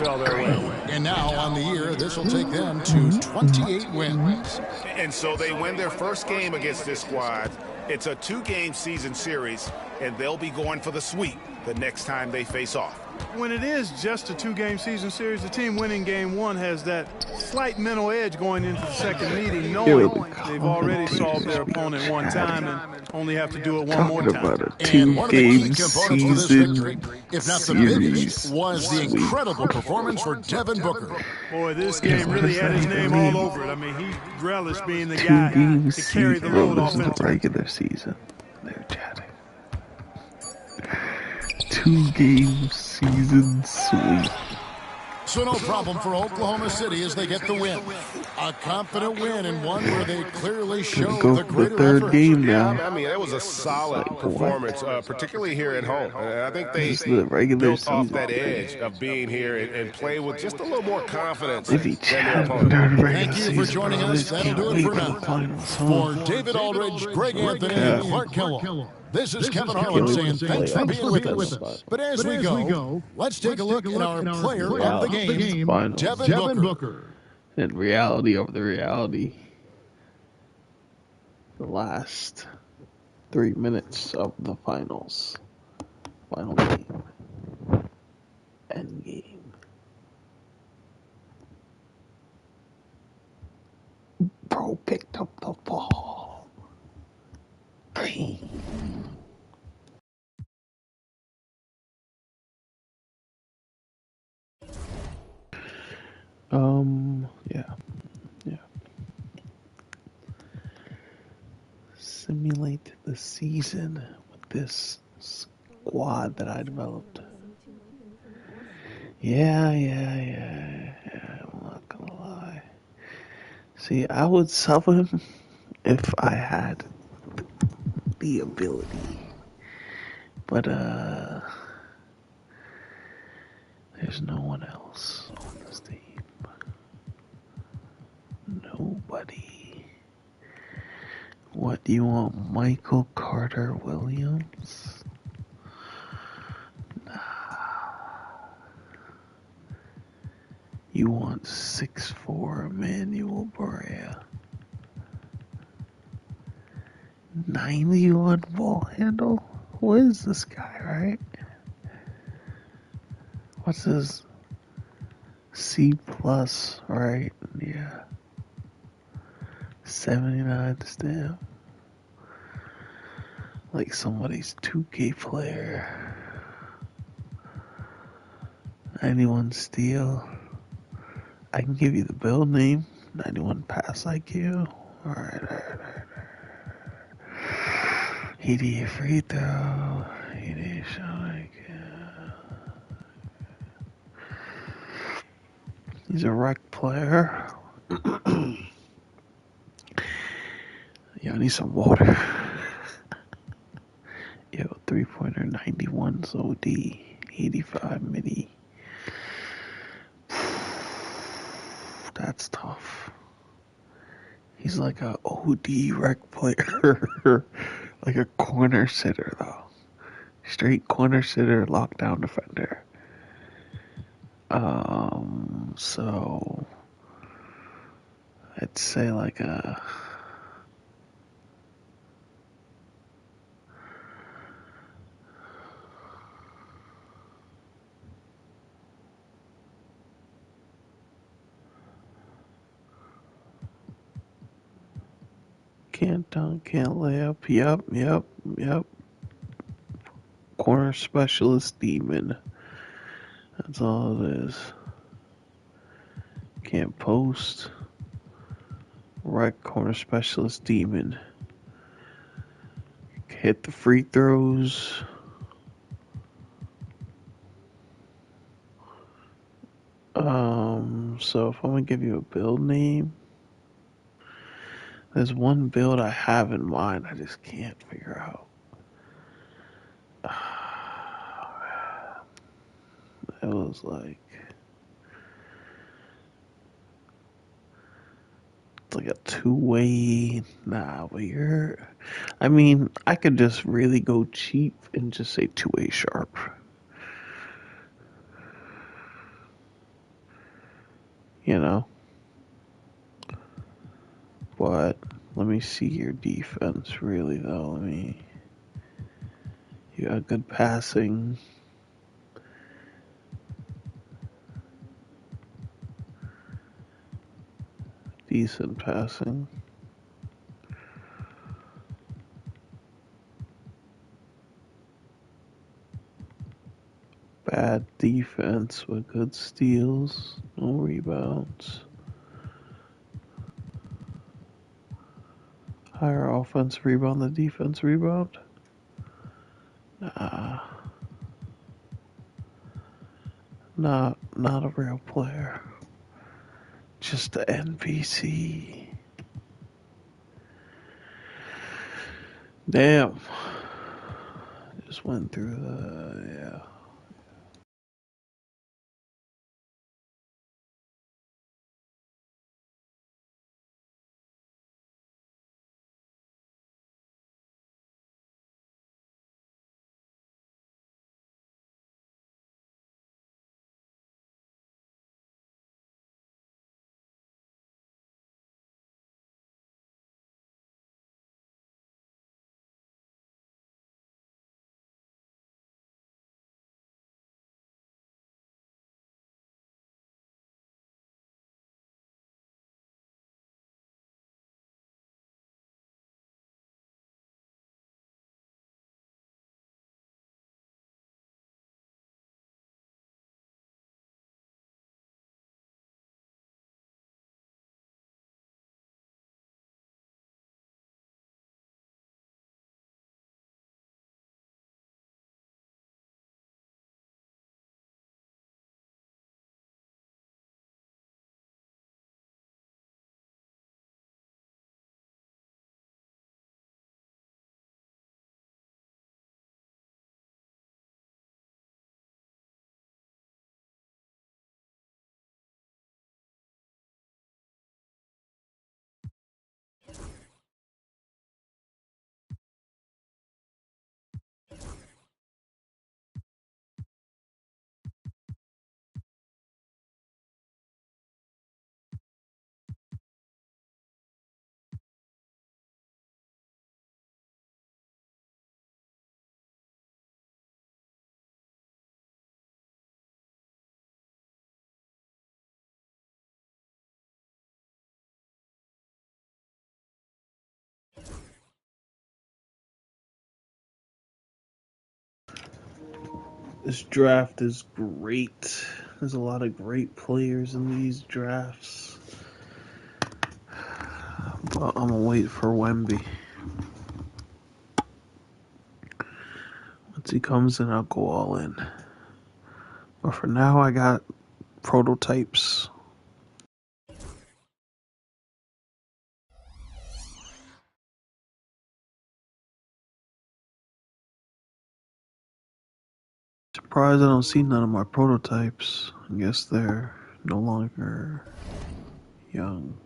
fell their way. And now on the year, this will take them to 28 wins. And so they win their first game against this squad. It's a 2-game season series, and they'll be going for the sweep the next time they face off. When it is just a 2-game season series, the team winning game 1 has that slight mental edge going into the second meeting, knowing they've already solved their opponent one time and only have to do it one more time. About a 2-game season if not the biggest, was the incredible performance for Devin Booker. Boy, this game really had his name all over it. I mean, he relished being the guy to carry the load offensively. Regular season, they're chatting. 2-game season sweep. So no problem for Oklahoma City as they get the win. A confident win and one where they clearly show the greater third effort. game now. I mean, that was a solid performance, particularly here at home. I think they built off that edge of being here and play with just a little more confidence If than he their chatted during opponent. regular Thank you for season, joining bro. us. That'll do it for now. For David Aldridge, Greg Anthony, and Clark Kellogg. This is Kevin Harlan saying thanks for being with us. But as we go, let's take a look at our player of the game, Devin Booker. In reality of the reality, the last 3 minutes of the finals. Final game. End game. Bro picked up the ball. Green. Yeah. Simulate the season with this squad that I developed. Yeah, I'm not gonna lie. See, I would sub him if I had the ability. But, there's no one else on this team. Nobody. What, do you want Michael Carter Williams? Nah. You want 6'4" Emmanuel Barea. 91 ball handle? Who is this guy, right? What's his C+, right? Yeah. 79 stamp. Like somebody's 2K player. 91 steal. I can give you the build name. 91 pass IQ. Alright. 88 free throw. 88 shot IQ. He's a rec player. Yo, I need some water. Yo, 3-pointer, 91 OD, 85 midi. That's tough. He's like a OD rec player. Like a corner sitter, though. Straight corner sitter, lockdown defender. So I'd say like a can't dunk, can't lay up. Yep. Corner specialist demon. That's all it is. Can't post. Right corner specialist demon. Hit the free throws. So if I'm gonna give you a build name, there's one build I have in mind I just can't figure out. It was like it's like a two-way. Nah, but I mean, I could just really go cheap and just say two-way sharp. You know? But let me see your defense really though. You got good passing. Decent passing. Bad defense with good steals, no rebounds. Higher offense rebound than defense rebound? Nah. Not a real player. Just the NPC. Damn. Just went through yeah. This draft is great. There's a lot of great players in these drafts. But I'm gonna wait for Wemby. Once he comes in, I'll go all in. But for now, I got prototypes. surprised I don't see none of my prototypes. I guess they're no longer young.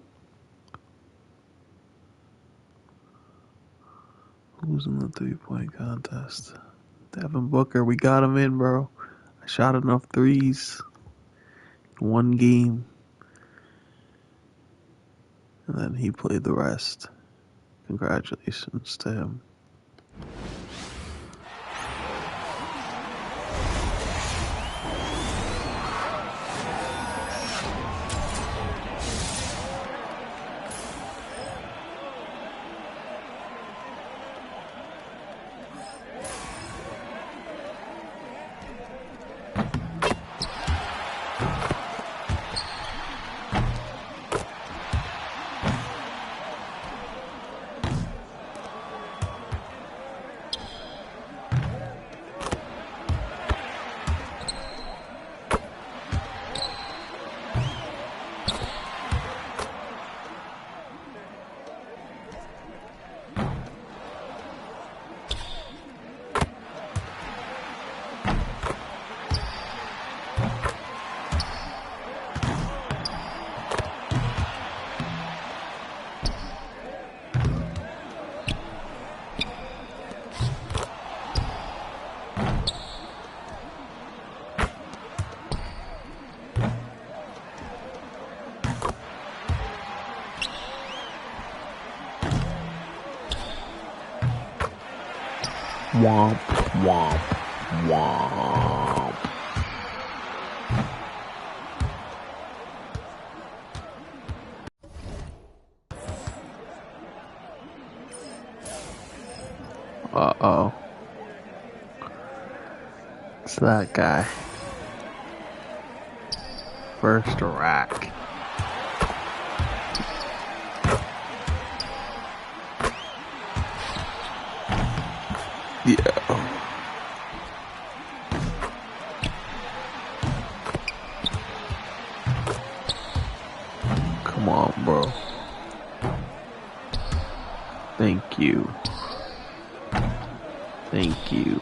Who's in the 3-point contest? Devin Booker, we got him in, bro. I shot enough threes in one game. And then he played the rest. Congratulations to him. Womp, womp, womp. Uh-oh. It's that guy. First rack. Yeah. Come on, bro. Thank you. Thank you.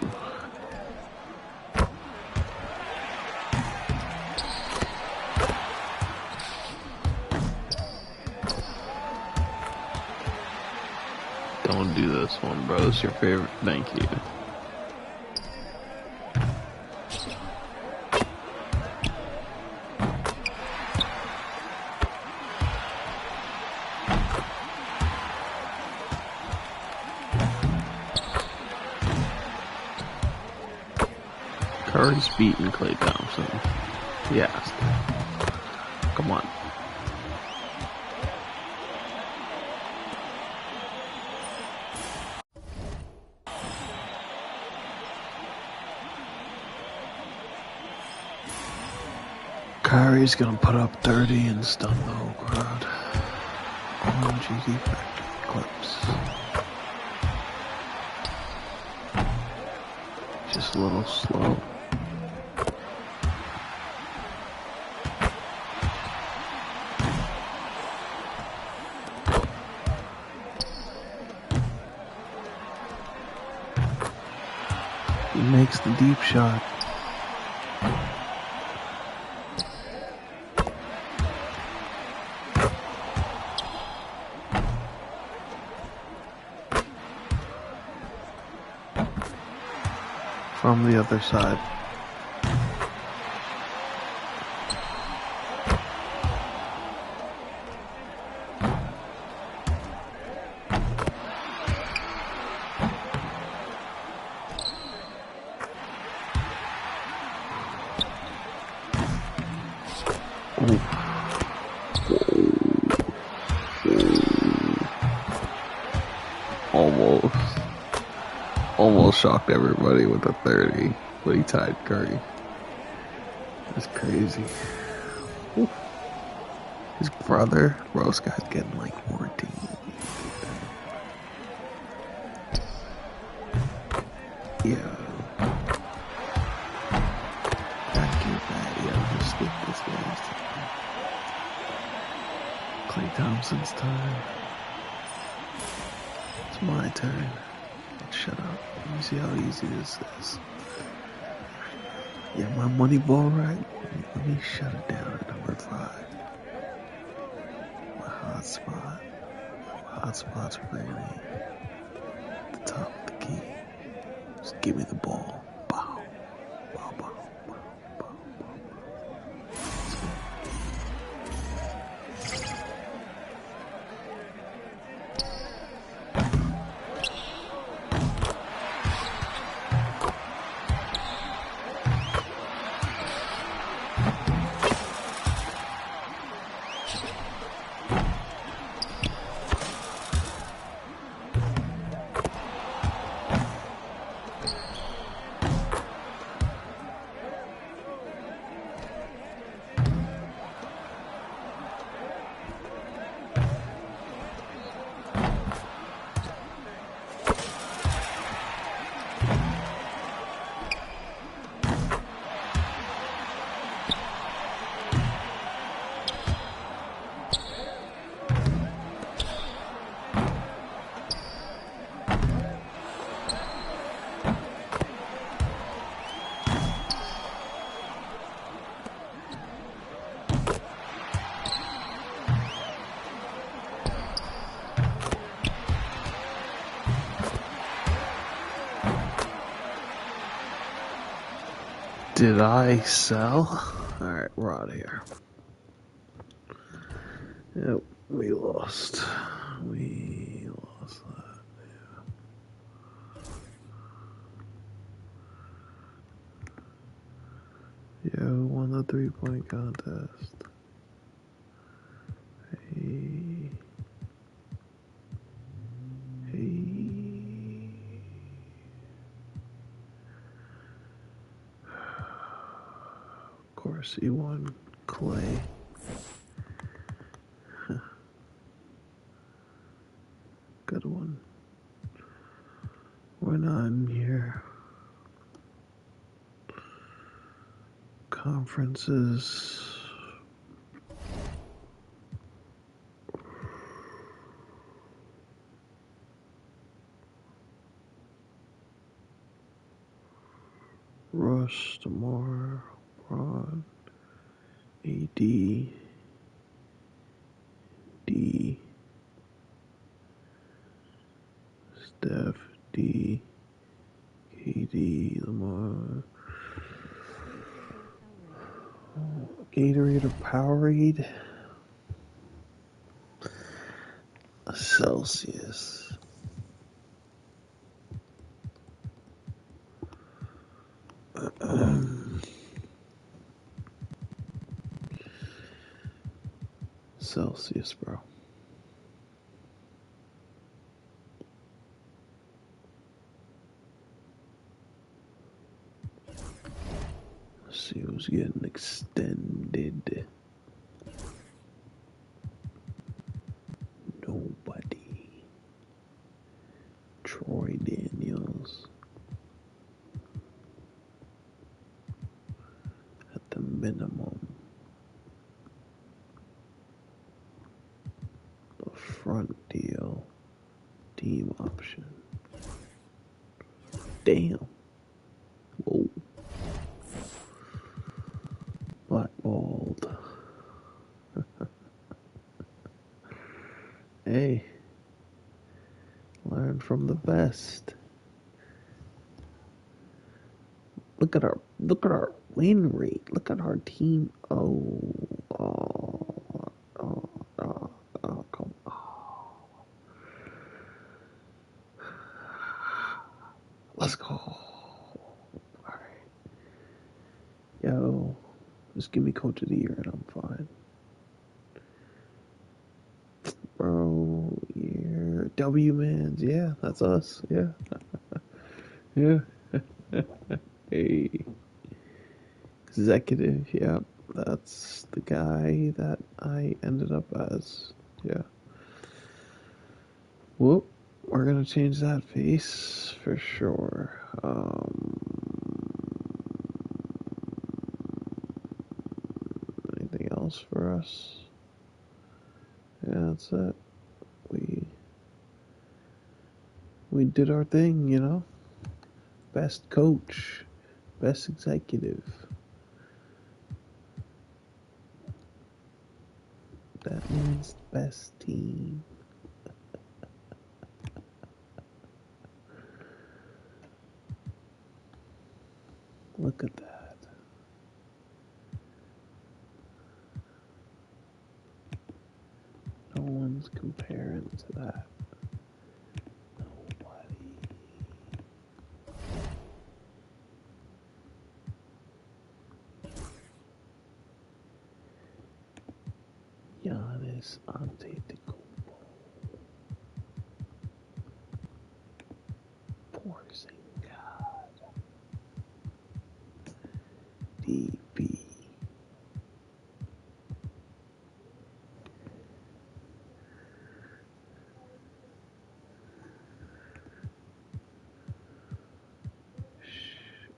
Don't do this one, bro. It's your favorite. Thank you. Curry's beating Klay Thompson. Yes. Come on. Curry's gonna put up 30 and stun the whole crowd. OMG Factory Clips. Just a little slow. He makes the deep shot. From the other side. Almost shocked everybody with a 30, but he tied Curry. That's crazy. Ooh. His brother, Rose, guy's getting like 14. Yeah. Gotta get that. Yeah, just skip this guy's time. Klay Thompson's time. It's my turn. Shut up. Let me see how easy this is. Yeah, my money ball right. Let me shut it down at number 5. My hotspot. Hotspot's really the top of the key. Just give me the ball. Bow. Bow, bow, bow, bow, bow. Did I sell? Alright, we're out of here. Yep, we lost. We lost that, yeah. Yeah, who won the 3-point contest? Hey. Of course, he won Clay. Good one. We're not in here. Conferences. Russ, DeMar, Braun, AD, D, Steph, D, KD, Lamar, Gatorade or Powerade, Celsius. Celsius, bro. Let's see who's getting extended. Nobody. Troy Daniels. At the minimum. The front deal. Team option. Damn. Whoa. Blackballed. Hey. Learn from the best. Look at our win rate. Look at our team. Come on. Let's go. Alright. Yo, just give me coach of the year and I'm fine. Bro, yeah. W-Mans, yeah, that's us, yeah. Yeah. Hey. Executive, yeah. That's the guy that I ended up as. Yeah. Whoop. We're gonna change that face for sure. Anything else for us? Yeah, that's it. We did our thing, you know? Best coach, best executive. That means best team. Look at that. No one's comparing to that. Nobody. Giannis Antetokounmpo. Porzingis. DB.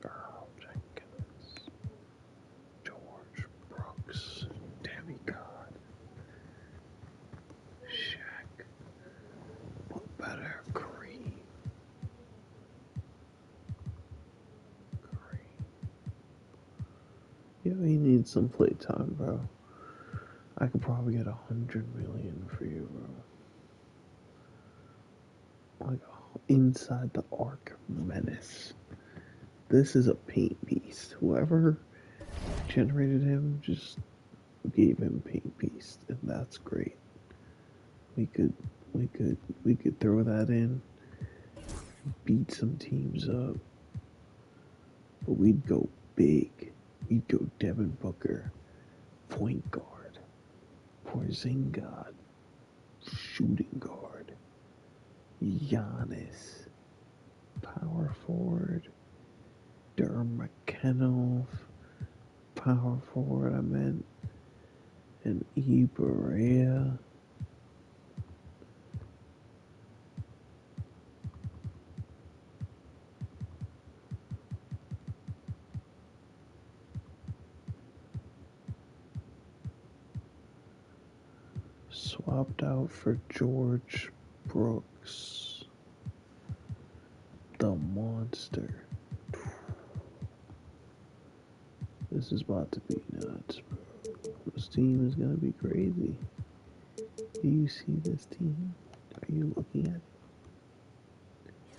Earl Jenkins. George Brooks. Tammy God. Shaq. What better? Kareem. Yeah, he needs some playtime, bro. I could probably get 100 million for you, bro. Like, inside the Arc Menace. This is a paint beast. Whoever generated him just gave him paint beast, and that's great. We could throw that in, beat some teams up, but we'd go big. We'd go Devin Booker, point guard, Porzingis, shooting guard, Giannis, power forward, Durham McKenna, power forward, I meant, and Iberea. Swapped out for George Brooks, the monster. This is about to be nuts, bro. This team is gonna be crazy. Do you see this team? Are you looking at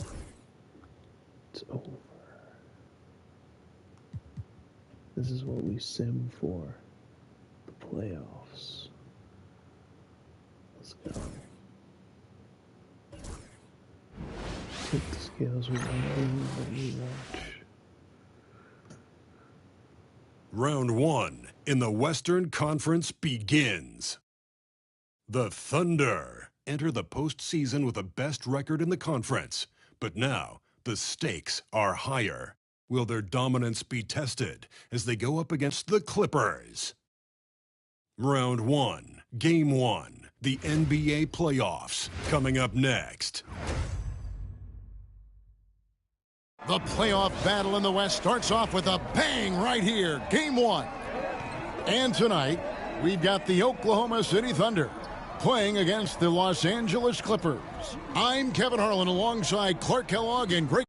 it? It's over. This is what we sim for. The playoffs. Let's go. Tip the scales with one that we watch. Round 1 in the Western Conference begins. The Thunder enter the postseason with the best record in the conference, but now the stakes are higher. Will their dominance be tested as they go up against the Clippers? Round 1, Game 1, the NBA playoffs, coming up next. The playoff battle in the West starts off with a bang right here. Game 1. And tonight, we've got the Oklahoma City Thunder playing against the Los Angeles Clippers. I'm Kevin Harlan alongside Clark Kellogg and Greg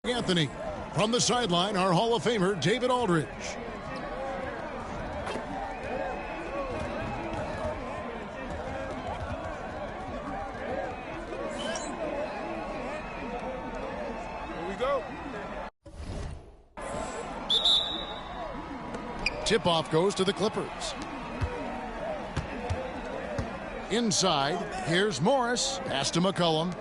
Anthony. From the sideline, our Hall of Famer, David Aldridge. Here we go. Tip-off goes to the Clippers. Inside, here's Morris. Pass to McCollum.